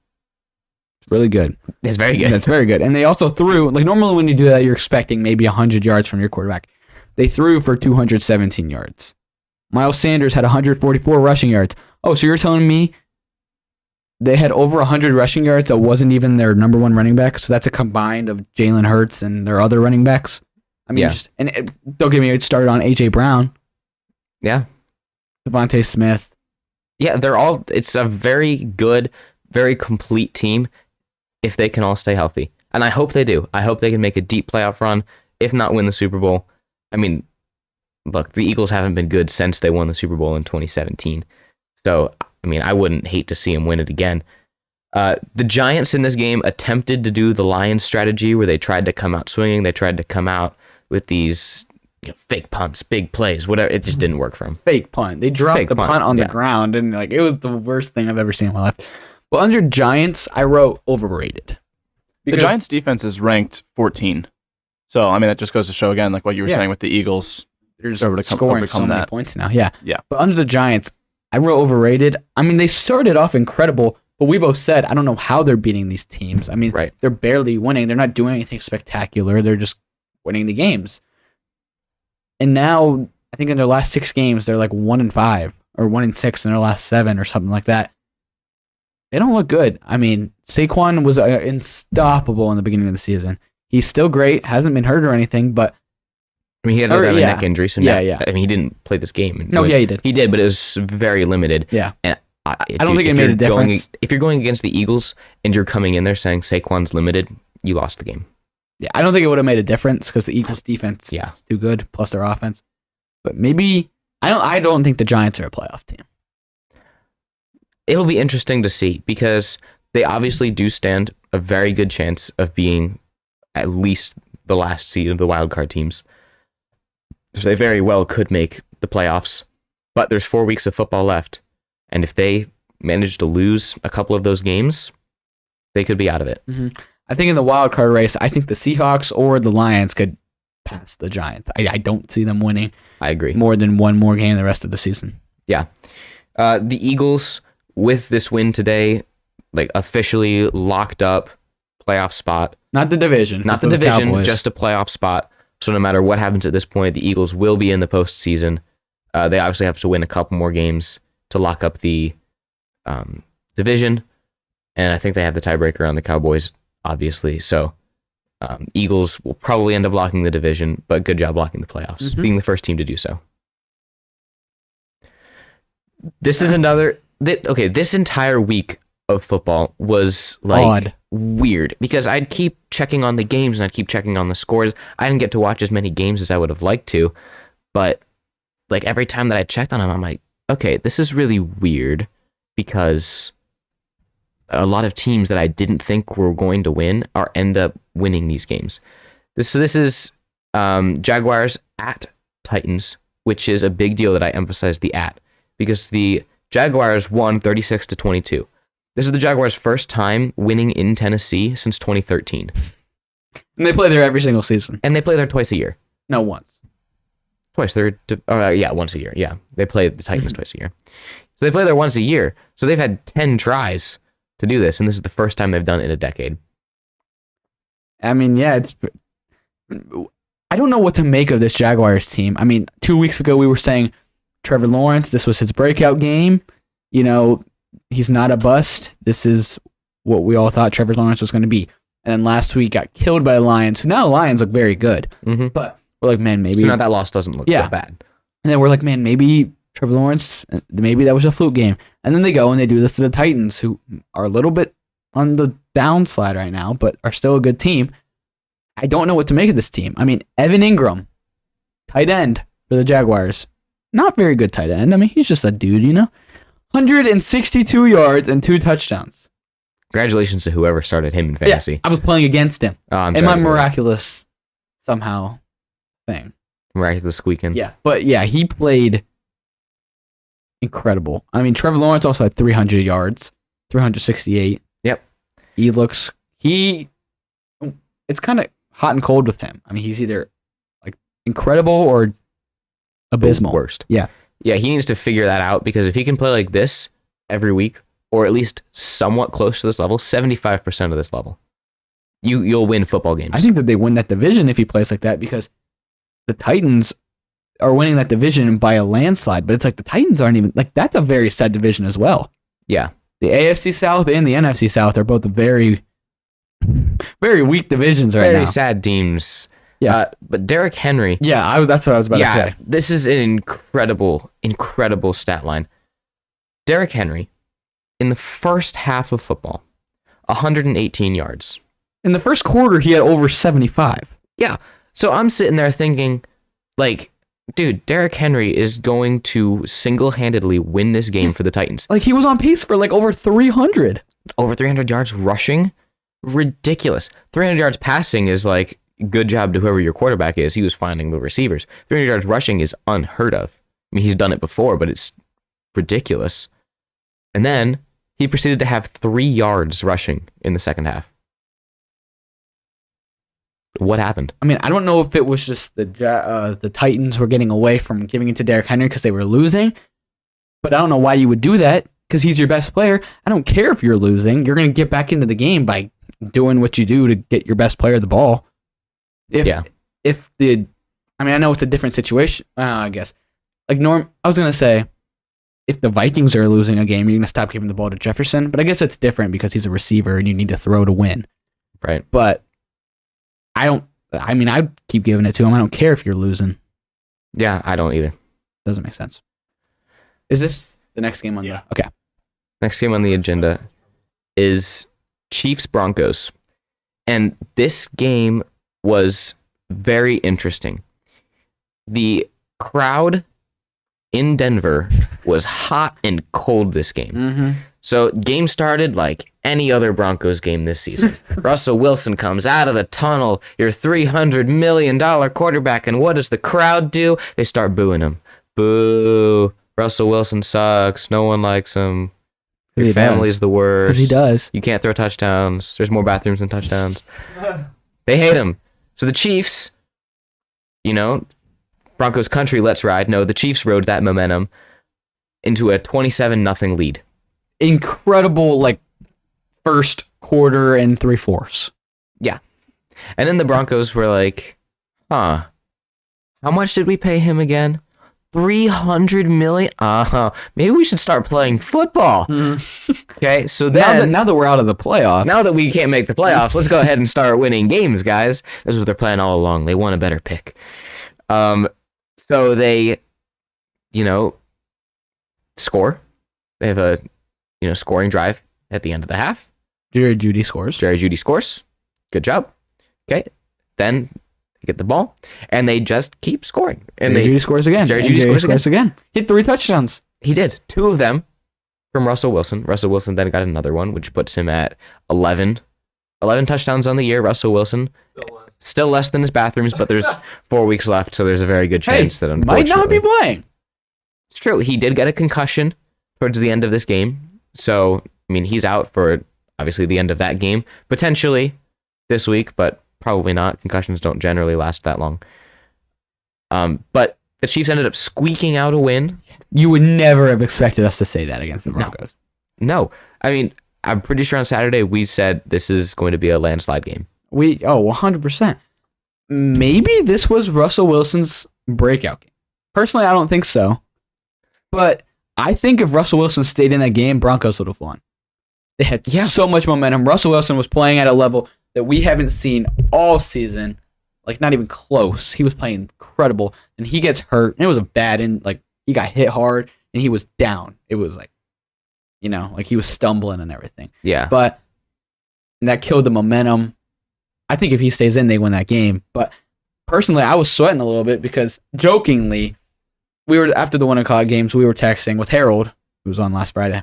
Really good. It's very good. That's very good. And they also threw, normally when you do that, you're expecting maybe 100 yards from your quarterback. They threw for 217 yards. Miles Sanders had 144 rushing yards. Oh, so you're telling me They had over 100 rushing yards. That wasn't even their number one running back. So that's a combined of Jalen Hurts and their other running backs. I mean, don't get me started on A.J. Brown. Yeah. Devontae Smith. Yeah, it's a very good, very complete team if they can all stay healthy. And I hope they do. I hope they can make a deep playoff run, if not win the Super Bowl. I mean, look, the Eagles haven't been good since they won the Super Bowl in 2017. So, I mean, I wouldn't hate to see them win it again. The Giants in this game attempted to do the Lions strategy where they tried to come out swinging. They tried to come out with these fake punts, big plays, whatever. It just didn't work for them. Fake punt. They dropped the punt on the ground, and it was the worst thing I've ever seen in my life. Well, under Giants, I wrote overrated. The Giants' defense is ranked 14. So, I mean, that just goes to show again, like what you were saying with the Eagles. They're just scoring overcome so many that. points now. Yeah. Yeah. But under the Giants, I wrote overrated. I mean, they started off incredible, but we both said, I don't know how they're beating these teams. I mean, They're barely winning. They're not doing anything spectacular. They're just winning the games. And now, I think in their last 6 games, they're like 1-5 or 1-6 in their last 7 or something like that. They don't look good. I mean, Saquon was unstoppable in the beginning of the season. He's still great, hasn't been hurt or anything, but I mean, he had a neck injury, so I mean, he didn't play this game. He did. He did, but it was very limited. Yeah. And I don't think it made a difference. If you're going against the Eagles and you're coming in there saying Saquon's limited, you lost the game. Yeah, I don't think it would have made a difference because the Eagles' defense is too good, plus their offense. But maybe I don't think the Giants are a playoff team. It'll be interesting to see because they obviously do stand a very good chance of being at least the last seed of the wild card teams. So they very well could make the playoffs, but there's 4 weeks of football left, and if they manage to lose a couple of those games, they could be out of it. Mm-hmm. I think in the wild card race, I think the Seahawks or the Lions could pass the Giants. I don't see them winning. I agree. More than one more game the rest of the season. Yeah. The Eagles, with this win today, like officially locked up playoff spot. Not the division. Not the division, just a playoff spot. So no matter what happens at this point, the Eagles will be in the postseason. They obviously have to win a couple more games to lock up the division. And I think they have the tiebreaker on the Cowboys, obviously. So Eagles will probably end up blocking the division, but good job blocking the playoffs, being the first team to do so. This is this entire week of football was like weird because I'd keep checking on the games and I'd keep checking on the scores. I didn't get to watch as many games as I would have liked to, but like every time that I checked on them, I'm like, okay, this is really weird because a lot of teams that I didn't think were going to win end up winning these games. This is Jaguars at Titans, which is a big deal that I emphasize the at because the Jaguars won 36-22. This is the Jaguars' first time winning in Tennessee since 2013. And they play there every single season. And they play there twice a year. No, once. Twice. Once a year. Yeah. They play the Titans twice a year. So they play there once a year. So they've had 10 tries to do this, and this is the first time they've done it in a decade. I mean, yeah, I don't know what to make of this Jaguars team. I mean, 2 weeks ago we were saying Trevor Lawrence, this was his breakout game. You know, he's not a bust. This is what we all thought Trevor Lawrence was going to be. And then last week got killed by the Lions, who now the Lions look very good. Mm-hmm. But we're like, man, maybe... So now that loss doesn't look that bad. And then we're like, man, maybe Trevor Lawrence, maybe that was a fluke game. And then they go and they do this to the Titans, who are a little bit on the downslide right now, but are still a good team. I don't know what to make of this team. I mean, Evan Ingram, tight end for the Jaguars. Not very good tight end. I mean, he's just a dude, you know? 162 yards and 2 touchdowns. Congratulations to whoever started him in fantasy. Yeah, I was playing against him. In my miraculous somehow thing. Miraculous squeaking. Yeah, but yeah, he played incredible. I mean, Trevor Lawrence also had 300 yards, 368. Yep. It's kind of hot and cold with him. I mean, he's either like incredible or abysmal. Worst. Yeah. Yeah, he needs to figure that out because if he can play like this every week, or at least somewhat close to this level, 75% of this level, you'll win football games. I think that they win that division if he plays like that because the Titans are winning that division by a landslide, but it's like the Titans aren't even, like, that's a very sad division as well. Yeah. The AFC South and the NFC South are both very, very weak divisions right Very now. sad teams. Yeah. But Derrick Henry. Yeah, that's what I was about to say. This is an incredible stat line. Derrick Henry, in the first half of football, 118 yards. In the first quarter, he had over 75. Yeah. So I'm sitting there thinking, like, dude, Derrick Henry is going to single-handedly win this game for the Titans. Like, he was on pace for, like, over 300. Over 300 yards rushing? Ridiculous. 300 yards passing is, like, good job to whoever your quarterback is. He was finding the receivers. 300 yards rushing is unheard of. I mean, he's done it before, but it's ridiculous. And then he proceeded to have 3 yards rushing in the second half. What happened? I mean, I don't know if it was just the Titans were getting away from giving it to Derrick Henry because they were losing, but I don't know why you would do that because he's your best player. I don't care if you're losing. You're going to get back into the game by doing what you do to get your best player the ball. I mean, I know it's a different situation, I guess. Like, I was going to say, if the Vikings are losing a game, you're going to stop giving the ball to Jefferson, but I guess it's different because he's a receiver and you need to throw to win. Right. But I'd keep giving it to him. I don't care if you're losing. Yeah, I don't either. Doesn't make sense. Is this the next game on the... Okay. Next game on the agenda is Chiefs-Broncos. And this game was very interesting. The crowd in Denver was hot and cold this game. Mm-hmm. So game started like any other Broncos game this season. Russell Wilson comes out of the tunnel, your $300 million quarterback, and what does the crowd do? They start booing him. Boo. Russell Wilson sucks. No one likes him. Your family's the worst. Because he does. You can't throw touchdowns. There's more bathrooms than touchdowns. They hate him. So the Chiefs, Broncos country, let's ride. No, the Chiefs rode that momentum into a 27-0 lead. Incredible, like, first quarter and 3/4. Yeah. And then the Broncos were like, how much did we pay him again? $300 million? Maybe we should start playing football. Okay, so then... Now that we're out of the playoffs. Now that we can't make the playoffs, let's go ahead and start winning games, guys. This is what they're playing all along. They want a better pick. So they, score. They have a, scoring drive at the end of the half. Jerry Jeudy scores. Good job. Okay. Then they get the ball, and they just keep scoring. And Jerry Jeudy scores again. Jerry Jeudy scores again. Hit 3 touchdowns. He did. 2 of them from Russell Wilson. Russell Wilson then got another one, which puts him at 11 touchdowns on the year. Russell Wilson. Still less than his bathrooms, but there's 4 weeks left, so there's a very good chance that unfortunately... might not be playing. It's true. He did get a concussion towards the end of this game. So, I mean, he's out for, obviously, the end of that game. Potentially this week, but probably not. Concussions don't generally last that long. But the Chiefs ended up squeaking out a win. You would never have expected us to say that against the Broncos. No. I mean, I'm pretty sure on Saturday we said this is going to be a landslide game. 100%. Maybe this was Russell Wilson's breakout game. Personally, I don't think so. But I think if Russell Wilson stayed in that game, Broncos would have won. They had so much momentum. Russell Wilson was playing at a level that we haven't seen all season. Like, not even close. He was playing incredible. And he gets hurt. And it was a bad he got hit hard and he was down. It was like, he was stumbling and everything. Yeah. But that killed the momentum. I think if he stays in, they win that game. But personally, I was sweating a little bit because, jokingly, after the 1 o'clock games, we were texting with Harold, who was on last Friday,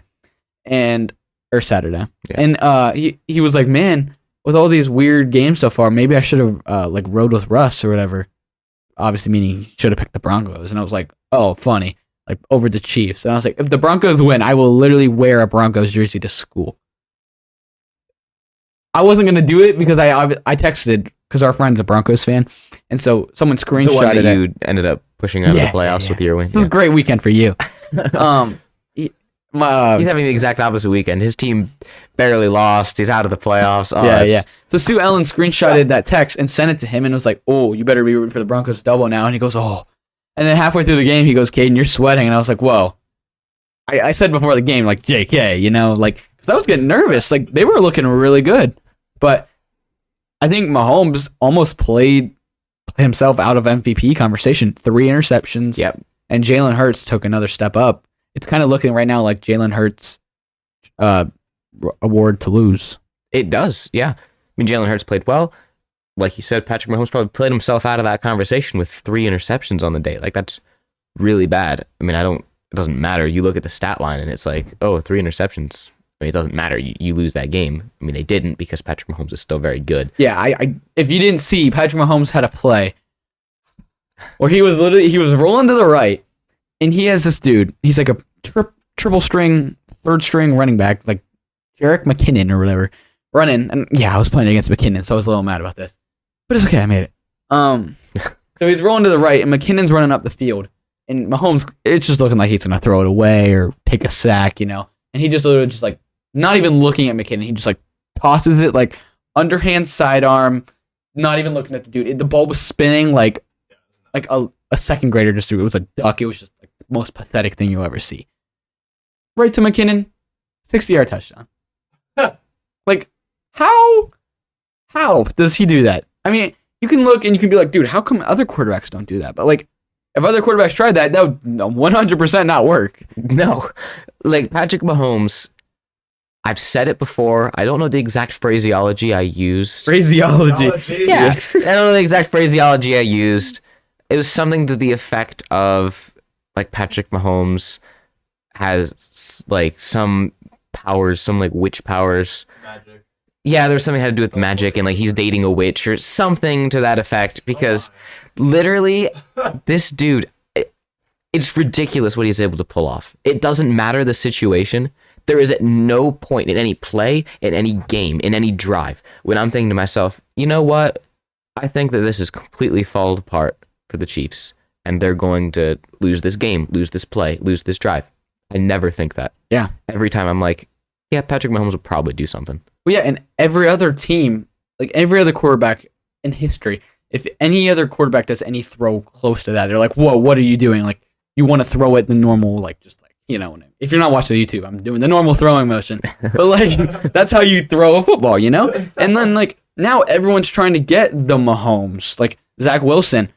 or Saturday. Yeah. And he was like, man, with all these weird games so far, maybe I should have rode with Russ or whatever. Obviously, meaning he should have picked the Broncos. And I was like, oh, funny, like over the Chiefs. And I was like, if the Broncos win, I will literally wear a Broncos jersey to school. I wasn't going to do it because I texted because our friend's a Broncos fan. And so someone screenshotted the one that you ended up pushing out of the playoffs with your win. This is a great weekend for you. He's having the exact opposite weekend. His team barely lost. He's out of the playoffs. Yeah. So Sue Ellen screenshotted that text and sent it to him and was like, oh, you better be rooting for the Broncos double now. And he goes, oh. And then halfway through the game, he goes, Caden, you're sweating. And I was like, whoa. I said before the game, like, JK, you know, like, because I was getting nervous. Like, they were looking really good. But I think Mahomes almost played himself out of MVP conversation. 3 interceptions. Yep. And Jalen Hurts took another step up. It's kind of looking right now like Jalen Hurts' award to lose. It does, yeah. I mean, Jalen Hurts played well. Like you said, Patrick Mahomes probably played himself out of that conversation with 3 interceptions on the day. Like, that's really bad. I mean, it doesn't matter. You look at the stat line and it's like, oh, 3 interceptions. I mean, it doesn't matter. You lose that game. I mean, they didn't because Patrick Mahomes is still very good. Yeah, I if you didn't see, Patrick Mahomes had a play where he was rolling to the right, and he has this dude. He's like a triple string, third string running back, like Jerick McKinnon or whatever, running. And yeah, I was playing against McKinnon, so I was a little mad about this, but it's okay. I made it. So he's rolling to the right, and McKinnon's running up the field, and Mahomes, it's just looking like he's gonna throw it away or take a sack, you know. And he just literally just like not even looking at McKinnon, he just like tosses it like underhand sidearm, not even looking at the dude. The ball was spinning like a second grader just threw it. It was a duck. It was just like the most pathetic thing you'll ever see. Right to McKinnon, 60-yard touchdown. Like, how does he do that? I mean, you can look and you can be like, dude, how come other quarterbacks don't do that? But like, if other quarterbacks tried that would 100% not work. No. Like, Patrick Mahomes, I've said it before. I don't know the exact phraseology I used. Phraseology. Yeah. I don't know the exact phraseology I used. It was something to the effect of, like, Patrick Mahomes has, like, some powers, some, like, witch powers. Magic. Yeah, there was something that had to do with magic, and, like, he's dating a witch or something to that effect, because literally, this dude, it's ridiculous what he's able to pull off. It doesn't matter the situation. There is at no point in any play, in any game, in any drive, when I'm thinking to myself, you know what? I think that this is completely fallen apart for the Chiefs, and they're going to lose this game, lose this play, lose this drive. I never think that. Yeah. Every time I'm like, yeah, Patrick Mahomes will probably do something. Well, yeah, and every other team, like every other quarterback in history, if any other quarterback does any throw close to that, they're like, whoa, what are you doing? Like, you want to throw it the normal, like, just like, you know, if you're not watching YouTube, I'm doing the normal throwing motion. But, like, that's how you throw a football, you know? And then, like, now everyone's trying to get the Mahomes. Like, Zach Wilson,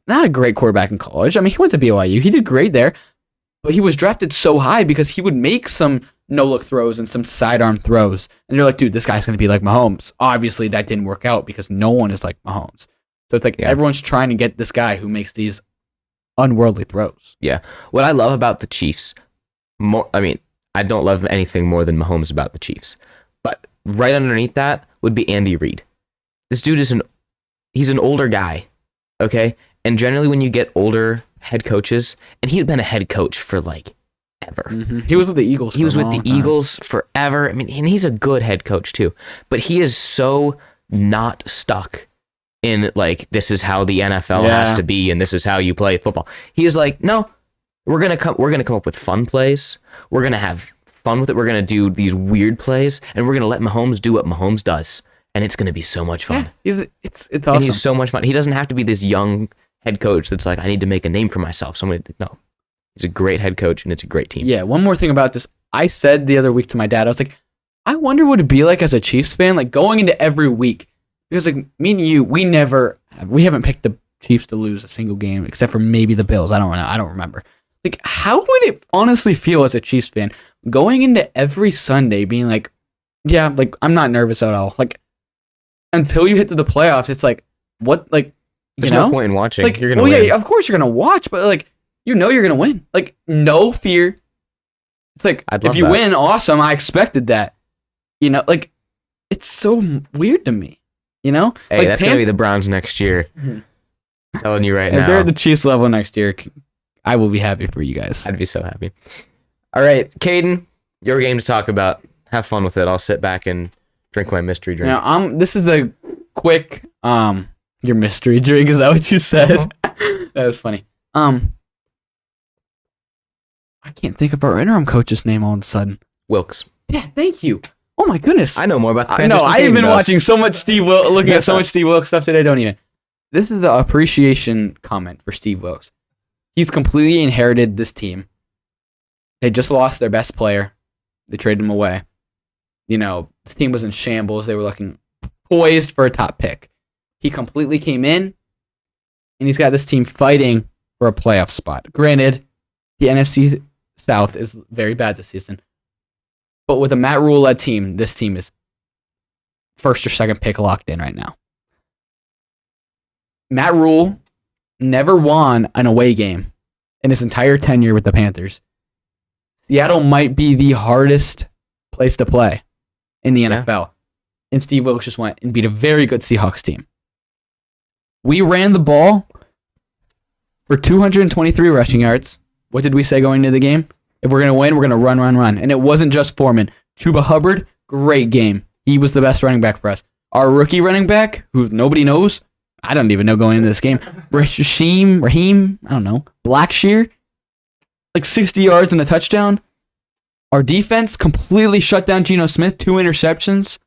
not a great quarterback in college. I mean, he went to BYU. He did great there. But he was drafted so high because he would make some no-look throws and some sidearm throws. And you're like, dude, this guy's going to be like Mahomes. Obviously, that didn't work out because no one is like Mahomes. So it's like everyone's trying to get this guy who makes these unworldly throws. Yeah. What I love about the Chiefs, I don't love anything more than Mahomes about the Chiefs. But right underneath that would be Andy Reid. This dude he's an older guy, okay? And generally when you get older head coaches, and he had been a head coach for like ever. Mm-hmm. He was with the Eagles. He was with the Eagles forever. I mean, and he's a good head coach too. But he is so not stuck in like, this is how the NFL has to be, and this is how you play football. He is like, no, we're gonna come up with fun plays. We're gonna have fun with it. We're gonna do these weird plays, and we're gonna let Mahomes do what Mahomes does, and it's gonna be so much fun. Yeah, it's awesome. And he's so much fun. He doesn't have to be this young head coach that's like, I need to make a name for myself. So no, he's a great head coach, and it's a great team. Yeah. One more thing about this, I said the other week to my dad, I was like, I wonder what it'd be like as a Chiefs fan, like going into every week. Because like me and you, we haven't picked the Chiefs to lose a single game except for maybe the Bills. I don't remember. Like, how would it honestly feel as a Chiefs fan going into every Sunday being like, yeah, like I'm not nervous at all. Like until you hit to the playoffs, it's like what, like there's no point in watching. Like, you're gonna win. Yeah, of course you're gonna watch, but like you're gonna win. Like no fear. It's like if you win, awesome. I expected that. You know, like it's so weird to me. You know, hey, like, that's gonna be the Browns next year. I'm telling you right now. If they're at the Chiefs level next year, I will be happy for you guys. I'd be so happy. All right, Caden, your game to talk about. Have fun with it. I'll sit back and drink my mystery drink. Now, this is a quick your mystery drink. Is that what you said? That was funny. I can't think of our interim coach's name all of a sudden. Wilkes. Yeah, thank you. Oh my goodness. I know more about the I know. I've been watching so much looking at so much Steve Wilkes stuff today. Don't even. This is the appreciation comment for Steve Wilkes. He's completely inherited this team. They just lost their best player. They traded him away. The team was in shambles. They were looking poised for a top pick. He completely came in, and he's got this team fighting for a playoff spot. Granted, the NFC South is very bad this season, but with a Matt Rule-led team, this team is first or second pick locked in right now. Matt Rule never won an away game in his entire tenure with the Panthers. Seattle might be the hardest place to play in the NFL. And Steve Wilkes just went and beat a very good Seahawks team. We ran the ball for 223 rushing yards. What did we say going into the game? If we're going to win, we're going to run, run, run. And it wasn't just Foreman. Chuba Hubbard, great game. He was the best running back for us. Our rookie running back, who nobody knows, I don't even know going into this game, Raheem, I don't know, Blackshear, like 60 yards and a touchdown. Our defense completely shut down Geno Smith, 2 interceptions.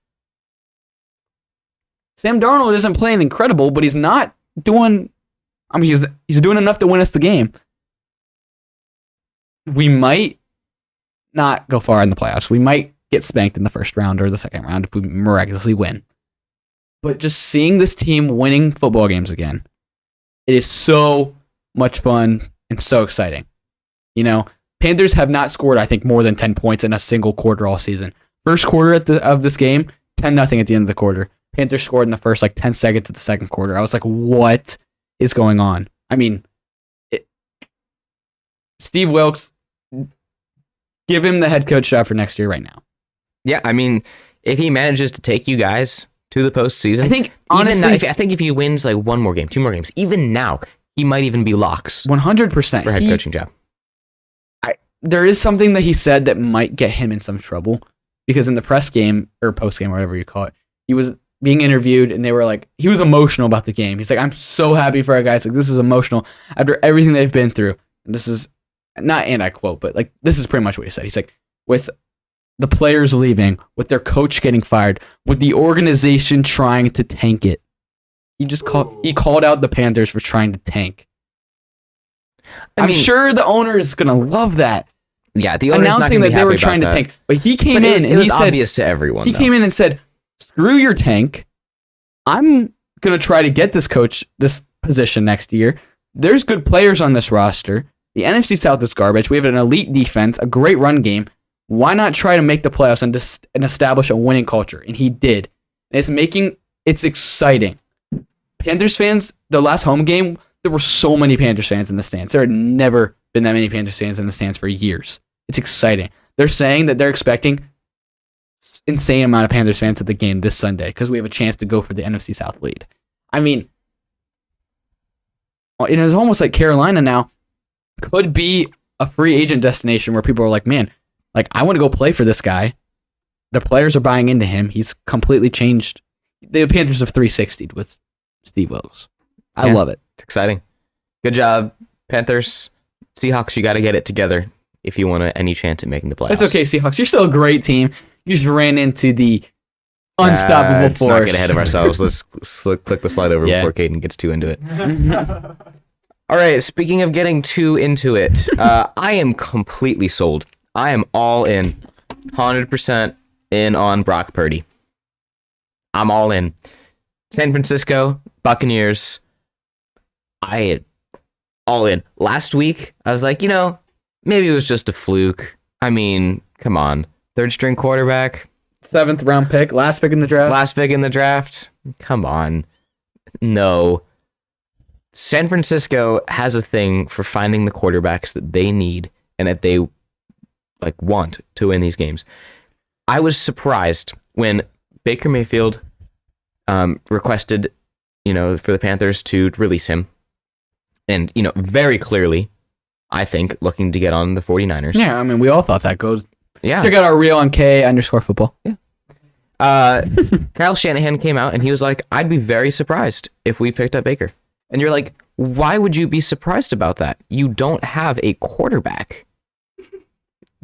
Sam Darnold isn't playing incredible, but he's not doing, he's doing enough to win us the game. We might not go far in the playoffs. We might get spanked in the first round or the second round if we miraculously win. But just seeing this team winning football games again, it is so much fun and so exciting. Panthers have not scored, I think, more than 10 points in a single quarter all season. First quarter of this game, 10-0 at the end of the quarter. Panthers scored in the first 10 seconds of the second quarter. I was like, what is going on? Steve Wilkes, give him the head coach job for next year right now. Yeah, if he manages to take you guys to the postseason, I think, honestly, I think if he wins one more game, 2 more games, even now, he might even be locks 100% for a head coaching job. There is something that he said that might get him in some trouble, because in the press game, or post game, whatever you call it, he was being interviewed, and they were like, he was emotional about the game. He's like, I'm so happy for our guys. This is emotional after everything they've been through. And this is not, and I quote, but this is pretty much what he said. He's like, with the players leaving, with their coach getting fired, with the organization trying to tank it. He called out the Panthers for trying to tank. I'm sure the owner is gonna love that. Yeah, the owner's announcing that they were trying to tank, but he came in and he said, obvious to everyone. He came in and said, "Screw your tank. I'm gonna try to get this position next year. There's good players on this roster. The NFC South is garbage. We have an elite defense, a great run game. Why not try to make the playoffs and establish a winning culture?" And he did. And it's exciting. Panthers fans, the last home game, there were so many Panthers fans in the stands. There had never been that many Panthers fans in the stands for years. It's exciting. They're saying that they're expecting insane amount of Panthers fans at the game this Sunday because we have a chance to go for the NFC South lead. It is almost like Carolina now could be a free agent destination where people are like, man, I want to go play for this guy. The players are buying into him. He's completely changed. The Panthers have 360'd with Steve Wilkes. I love it. It's exciting. Good job, Panthers. Seahawks, you got to get it together if you want any chance at making the playoffs. It's okay, Seahawks. You're still a great team. You just ran into the unstoppable let's force. Let's not get ahead of ourselves. Let's click the slide over before Caden gets too into it. All right, speaking of getting too into it, I am completely sold. I am all in. 100% in on Brock Purdy. I'm all in. San Francisco, Buccaneers. All in. Last week, I was like, maybe it was just a fluke. Come on. 3rd string quarterback. 7th round pick. Last pick in the draft. Come on. No. San Francisco has a thing for finding the quarterbacks that they need and that they want to win these games. I was surprised when Baker Mayfield requested, for the Panthers to release him. And, very clearly, I think, looking to get on the 49ers. Yeah, we all thought that goes. Yeah. Check out our reel on K_football. Yeah. Kyle Shanahan came out and he was like, I'd be very surprised if we picked up Baker. And you're like, why would you be surprised about that? You don't have a quarterback.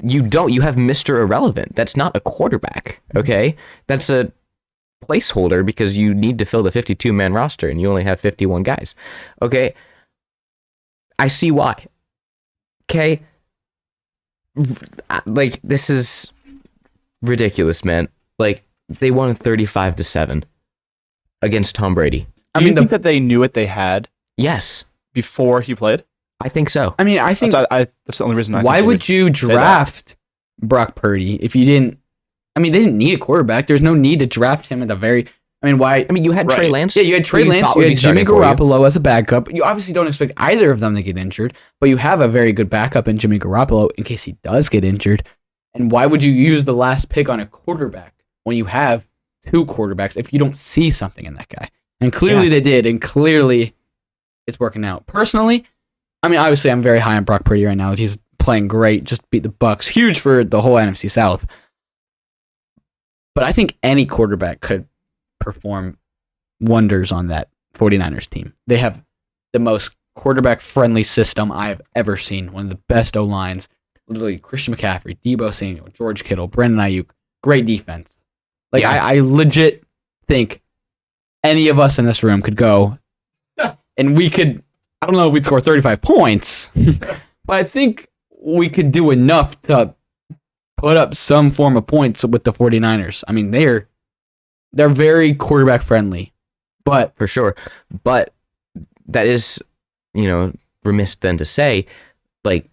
You have Mr. Irrelevant. That's not a quarterback, okay? That's a placeholder because you need to fill the 52-man roster and you only have 51 guys, okay? I see why. Okay? Like, this is ridiculous, man. Like, they won 35-7 against Tom Brady. Do you think that they knew what they had Yes, before he played? I think so. I mean, I think. That's the only reason I Why think would you draft Brock Purdy if you didn't? I mean, they didn't need a quarterback. There's no need to draft him at the very. I mean, why? I mean, you had Trey Right. Lance. Yeah, you had Trey who Lance, thought you would had be Jimmy starting for you. Garoppolo as a backup. You obviously don't expect either of them to get injured, but you have a very good backup in Jimmy Garoppolo in case he does get injured. And why would you use the last pick on a quarterback when you have two quarterbacks if you don't see something in that guy? And clearly they did, and clearly it's working out. Personally, I mean, obviously I'm very high on Brock Purdy right now. He's playing great, just beat the Bucks. Huge for the whole NFC South. But I think any quarterback could perform wonders on that 49ers team. They have the most quarterback-friendly system I have ever seen. One of the best O-lines. Literally, Christian McCaffrey, Deebo Samuel, George Kittle, Brandon Ayuk. Great defense. Like, Yeah. I legit think any of us in this room could go and we could, I don't know if we'd score 35 points, but I think we could do enough to put up some form of points with the 49ers. I mean, they're very quarterback friendly, but For sure. But that is, remiss then to say, like,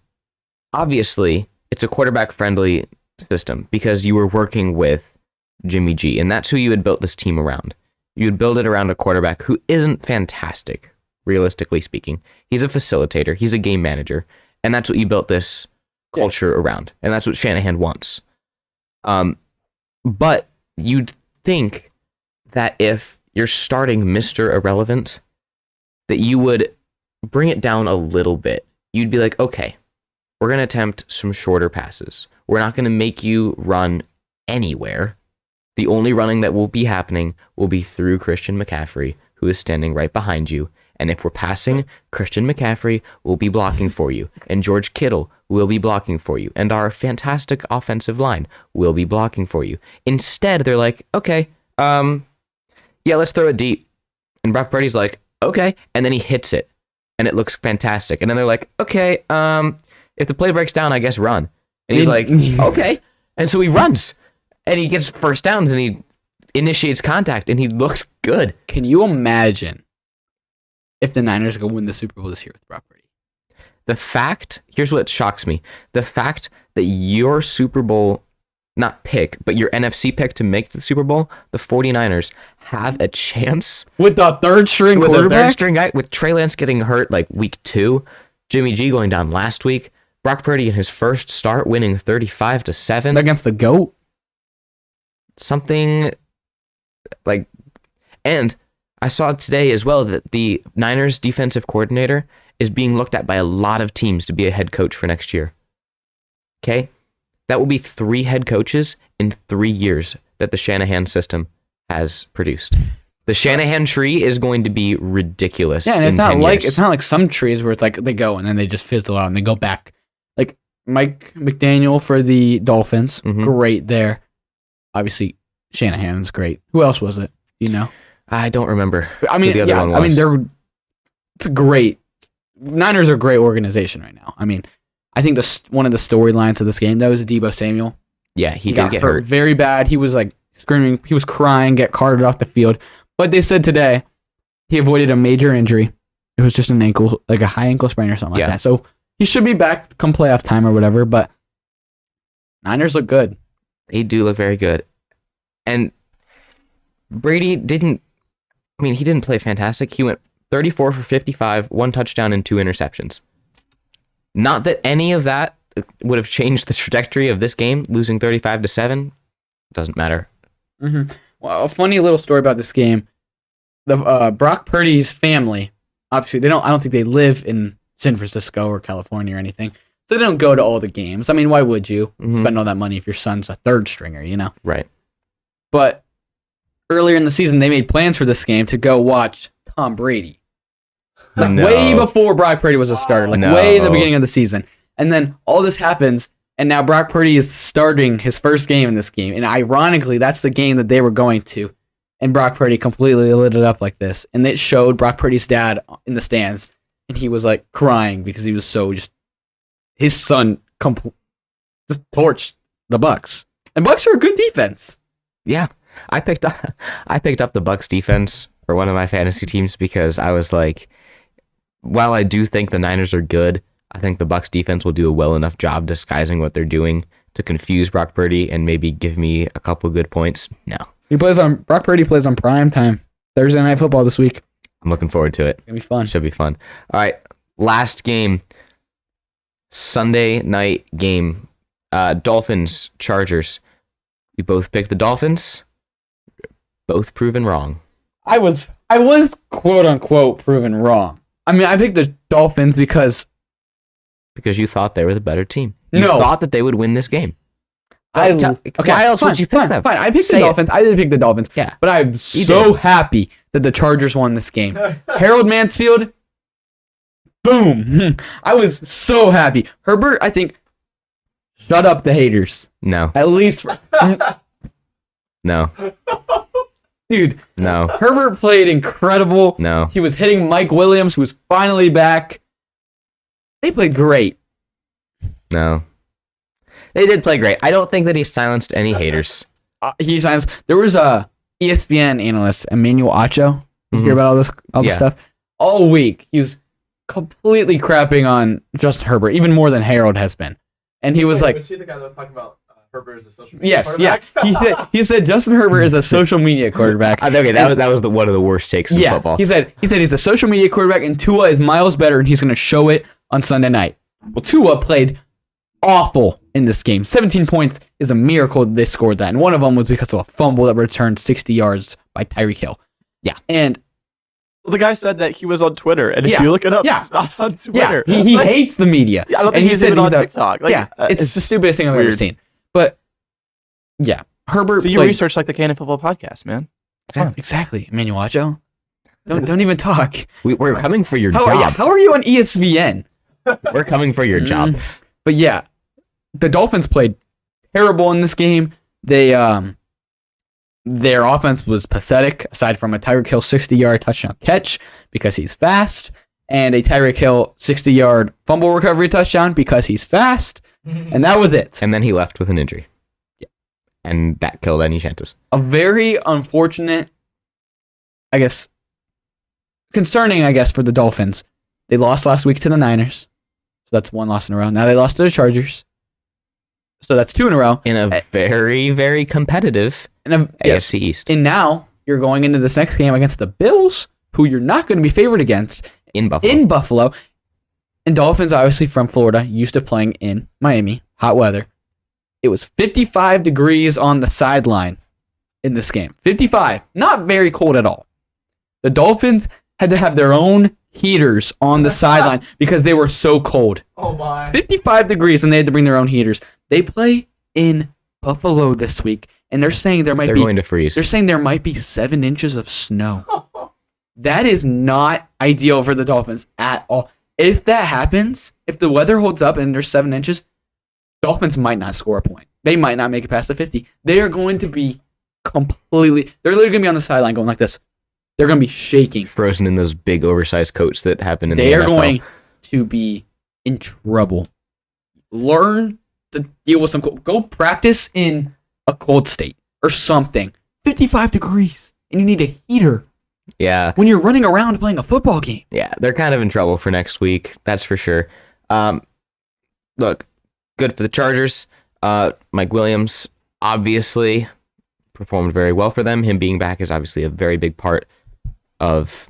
obviously, it's a quarterback friendly system because you were working with Jimmy G, and that's who you had built this team around. You would build it around a quarterback who isn't fantastic, realistically speaking. He's a facilitator, he's a game manager, and that's what you built this culture around, and that's what Shanahan wants. But you'd think that if you're starting Mr. Irrelevant, that you would bring it down a little bit. You'd be like, okay, we're going to attempt some shorter passes. We're not going to make you run anywhere. The only running that will be happening will be through Christian McCaffrey, who is standing right behind you. And if we're passing, Christian McCaffrey will be blocking for you, and George Kittle will be blocking for you, and our fantastic offensive line will be blocking for you. Instead, they're like, okay, yeah, let's throw it deep. And Brock Purdy's like, okay, and then he hits it, and it looks fantastic. And then they're like, okay, if the play breaks down, I guess run. And he's like, okay. And so he runs, and he gets first downs, and he initiates contact, and he looks good. can you imagine if the Niners go win the Super Bowl this year with Brock Purdy? The fact, here's what shocks me. The fact that your Super Bowl, not pick, but your NFC pick to make the Super Bowl, the 49ers have a chance With the third string with a quarterback? third string guy, with Trey Lance getting hurt like week 2, Jimmy G going down last week, Brock Purdy in his first start winning 35-7. Against the GOAT? Something like, and I saw today as well that the Niners defensive coordinator is being looked at by a lot of teams to be a head coach for next year. Okay? That will be 3 head coaches in 3 years that the Shanahan system has produced. The Shanahan tree is going to be ridiculous. Yeah, and in 10 years. it's not like some trees where it's like they go and then they just fizzle out and they go back. Like Mike McDaniel for the Dolphins, Mhm. great there. Obviously, Shanahan's great. Who else was it? You know? I don't remember. I mean, who the other yeah, one I mean, was. it's a great. Niners are a great organization right now. I mean, I think one of the storylines of this game though is Deebo Samuel. Yeah, he got did get hurt. very bad. He was like screaming. He was crying. Get carted off the field. But they said today he avoided a major injury. It was just an ankle, like a high ankle sprain or something Yeah. like that. So he should be back come playoff time or whatever. But Niners look good. They do look very good. And Brady didn't play fantastic. He went 34 for 55, 1 touchdown and 2 interceptions. Not that any of that would have changed the trajectory of this game, losing 35-7. Doesn't matter. Mm-hmm. Well, a funny little story about this game. The Brock Purdy's family, obviously, I don't think they live in San Francisco or California or anything. So they don't go to all the games. I mean, why would you Mhm. spend all that money if your son's a third stringer, you know? Right. But earlier in the season, they made plans for this game to go watch Tom Brady. Like No. way before Brock Purdy was a starter, like No. way in the beginning of the season. And then all this happens, and now Brock Purdy is starting his first game in this game. And ironically, that's the game that they were going to. And Brock Purdy completely lit it up like this. And it showed Brock Purdy's dad in the stands, and he was like crying because he was so just his son just torched the Bucks. And Bucks are a good defense. Yeah, I picked up the Bucks defense for one of my fantasy teams because I was like, while I do think the Niners are good, I think the Bucks defense will do a well enough job disguising what they're doing to confuse Brock Purdy and maybe give me a couple good points. No, Brock Purdy plays on prime time Thursday Night Football this week. I'm looking forward to it. It's gonna be fun. Should be fun. All right, last game, Sunday night game, Dolphins Chargers. We both picked the Dolphins. Both proven wrong. I was quote unquote proven wrong. I mean, I picked the Dolphins because you thought they were the better team. You No. thought that they would win this game. why else would you pick them? Fine, I picked Say the it. Dolphins. I didn't pick the Dolphins. Yeah. But I'm so happy that the Chargers won this game. Harold Mansfield, boom. I was so happy. Herbert, I think, shut up the haters. No, At least, no, dude, no, Herbert played incredible. no. He was hitting Mike Williams, who was finally back. They played great. No. They did play great. I don't think that he silenced any haters. There was a ESPN analyst, Emmanuel Acho. You hear Mhm. about all this Yeah. stuff? All week, he was completely crapping on Justin Herbert, even more than Harold has been. And he was like, was he the guy that was talking about Herbert as a social media yes, yeah. quarterback? He said Justin Herbert is a social media quarterback. Okay, that was one of the worst takes in Yeah, football. he said he's a social media quarterback, and Tua is miles better, and he's going to show it on Sunday night. Well, Tua played awful in this game. 17 points is a miracle that they scored that, and one of them was because of a fumble that returned 60 yards by Tyreek Hill. Yeah. And Well, the guy said that he was on Twitter, and if Yeah. you look it up, Yeah. he's not on yeah, Twitter. he Like, hates the media. I don't And think he he's said even on he's a- TikTok. Like, yeah, it's the stupidest thing I've ever weird. seen. But yeah, Herbert Do you played research like the Cannon Football Podcast, man? exactly. Emmanuel Acho. Don't even talk. We're coming for your How job. are you on ESPN? We're coming for your job. But yeah, the Dolphins played terrible in this game. They their offense was pathetic, aside from a Tyreek Hill 60-yard touchdown catch because he's fast, and a Tyreek Hill 60-yard fumble recovery touchdown because he's fast, and that was it. And then he left with an injury. Yeah. And that killed any chances. A very unfortunate, I guess, concerning, I guess, for the Dolphins. They lost last week to the Niners, so that's one loss in a row. Now they lost to the Chargers, so that's two in a row. In a very, very competitive And yes, AFC East. and now you're going into this next game against the Bills, who you're not going to be favored against In Buffalo. in Buffalo. And Dolphins, obviously from Florida, used to playing in Miami, hot weather. It was 55 degrees on the sideline in this game. 55, not very cold at all. The Dolphins had to have their own heaters on the sideline because they were so cold. Oh my. 55 degrees, and they had to bring their own heaters. They play in Buffalo this week, and they're saying there might They're be going to freeze. they're saying there might be 7 inches of snow. That is not ideal for the Dolphins at all. If that happens, if the weather holds up and there's 7 inches, Dolphins might not score a point. They might not make it past the 50. They are going to be completely. They're literally going to be on the sideline going like this. They're going to be shaking. Frozen in those big oversized coats that happen in They the are NFL. going to be in trouble. Learn to deal with some cold. Go practice in a cold state or something. 55 degrees, and you need a heater Yeah. when you're running around playing a football game. Yeah, they're kind of in trouble for next week. That's for sure. Look, good for the Chargers. Mike Williams obviously performed very well for them. Him being back is obviously a very big part of,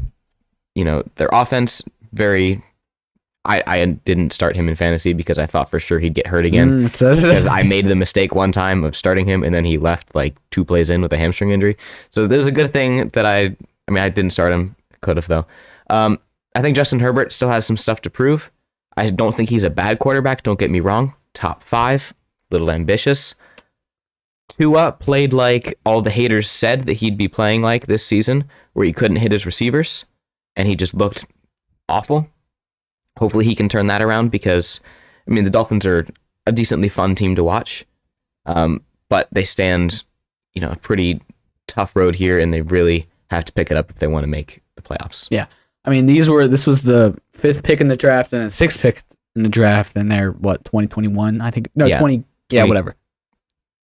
their offense. I didn't start him in fantasy because I thought for sure he'd get hurt again. Because I made the mistake one time of starting him and then he left like 2 plays in with a hamstring injury. So there's a good thing that I didn't start him. Could have though. I think Justin Herbert still has some stuff to prove. I don't think he's a bad quarterback. Don't get me wrong. Top 5, little ambitious. Tua played like all the haters said that he'd be playing like this season, where he couldn't hit his receivers and he just looked awful. Hopefully he can turn that around because, the Dolphins are a decently fun team to watch, but they stand, a pretty tough road here, and they really have to pick it up if they want to make the playoffs. Yeah. This was the 5th pick in the draft and the 6th pick in the draft, and they're, 2021? I think, no, Yeah. Yeah, whatever.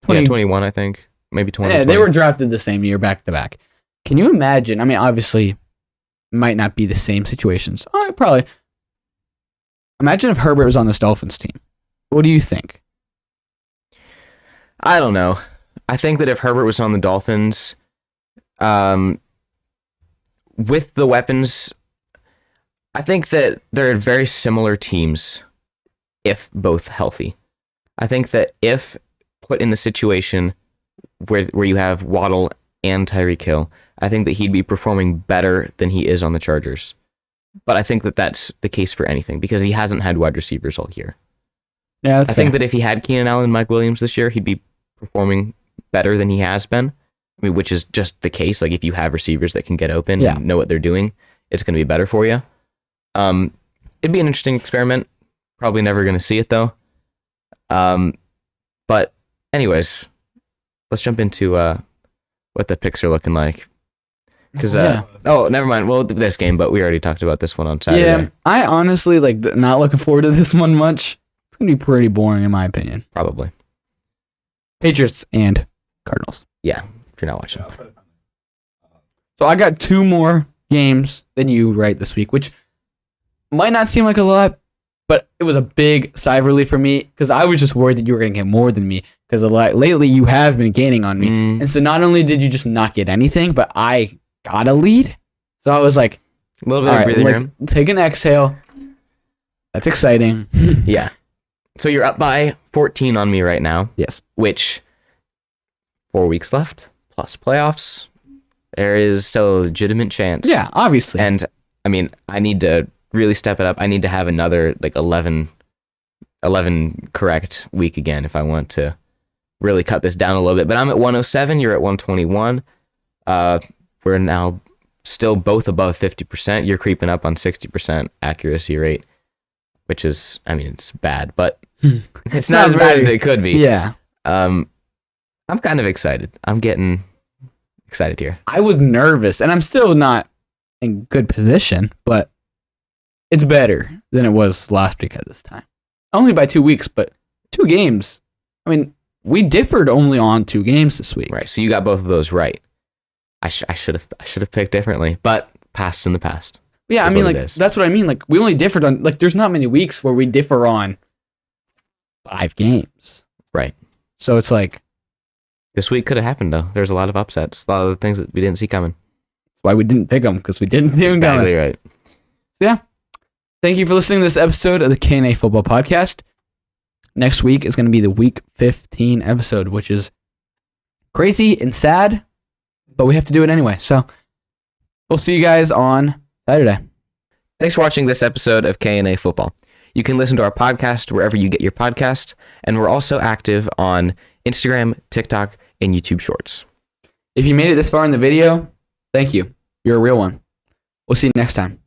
21, I think. Maybe 20. Yeah, they were drafted the same year, back to back. Can you imagine? I mean, obviously, might not be the same situations. Oh, probably. Imagine if Herbert was on this Dolphins team. What do you think? I don't know. I think that if Herbert was on the Dolphins, with the weapons, I think that they're very similar teams if both healthy. I think that if put in the situation where you have Waddle and Tyreek Hill, I think that he'd be performing better than he is on the Chargers. But I think that that's the case for anything because he hasn't had wide receivers all year. Yeah, I think that if he had Keenan Allen and Mike Williams this year, he'd be performing better than he has been. I mean, which is just the case. Like if you have receivers that can get open and know what they're doing, it's going to be better for you. It'd be an interesting experiment. Probably never going to see it though. But anyways, let's jump into what the picks are looking like. Because oh, never mind. Well, this game, but we already talked about this one on Saturday. Yeah, I honestly not looking forward to this one much. It's gonna be pretty boring in my opinion. Probably. Patriots and Cardinals. Yeah, if you're not watching. So I got 2 more games than you right this week, which might not seem like a lot, but it was a big sigh of relief for me because I was just worried that you were gonna get more than me because lately you have been gaining on me, and so not only did you just not get anything, but I got a lead. So I was like, a little bit of breathing room. Take an exhale. That's exciting. Yeah. So you're up by 14 on me right now. Yes. Which 4 weeks left plus playoffs. There is still a legitimate chance. Yeah, obviously. And I mean, I need to really step it up. I need to have another like 11 correct week again if I want to really cut this down a little bit. But I'm at 107. You're at 121. We're now still both above 50%. You're creeping up on 60% accuracy rate, which is, I mean, it's bad, but it's not as bad as it could be. Yeah. I'm kind of excited. I'm getting excited here. I was nervous, and I'm still not in good position, but it's better than it was last week at this time. Only by 2 weeks, but 2 games. I mean, we differed only on 2 games this week. Right. So you got both of those right. I should have picked differently, but past in the past. Yeah, I mean, like that's what I mean. Like we only differed on there's not many weeks where we differ on 5 games. Right. So it's like this week could have happened though. There's a lot of upsets, a lot of things that we didn't see coming. That's why we didn't pick them because we didn't see them coming. Exactly right. So yeah, thank you for listening to this episode of the K&A Football Podcast. Next week is going to be the Week 15 episode, which is crazy and sad, but we have to do it anyway. So we'll see you guys on Saturday. Thanks for watching this episode of K&A Football. You can listen to our podcast wherever you get your podcasts, and we're also active on Instagram, TikTok, and YouTube Shorts. If you made it this far in the video, thank you. You're a real one. We'll see you next time.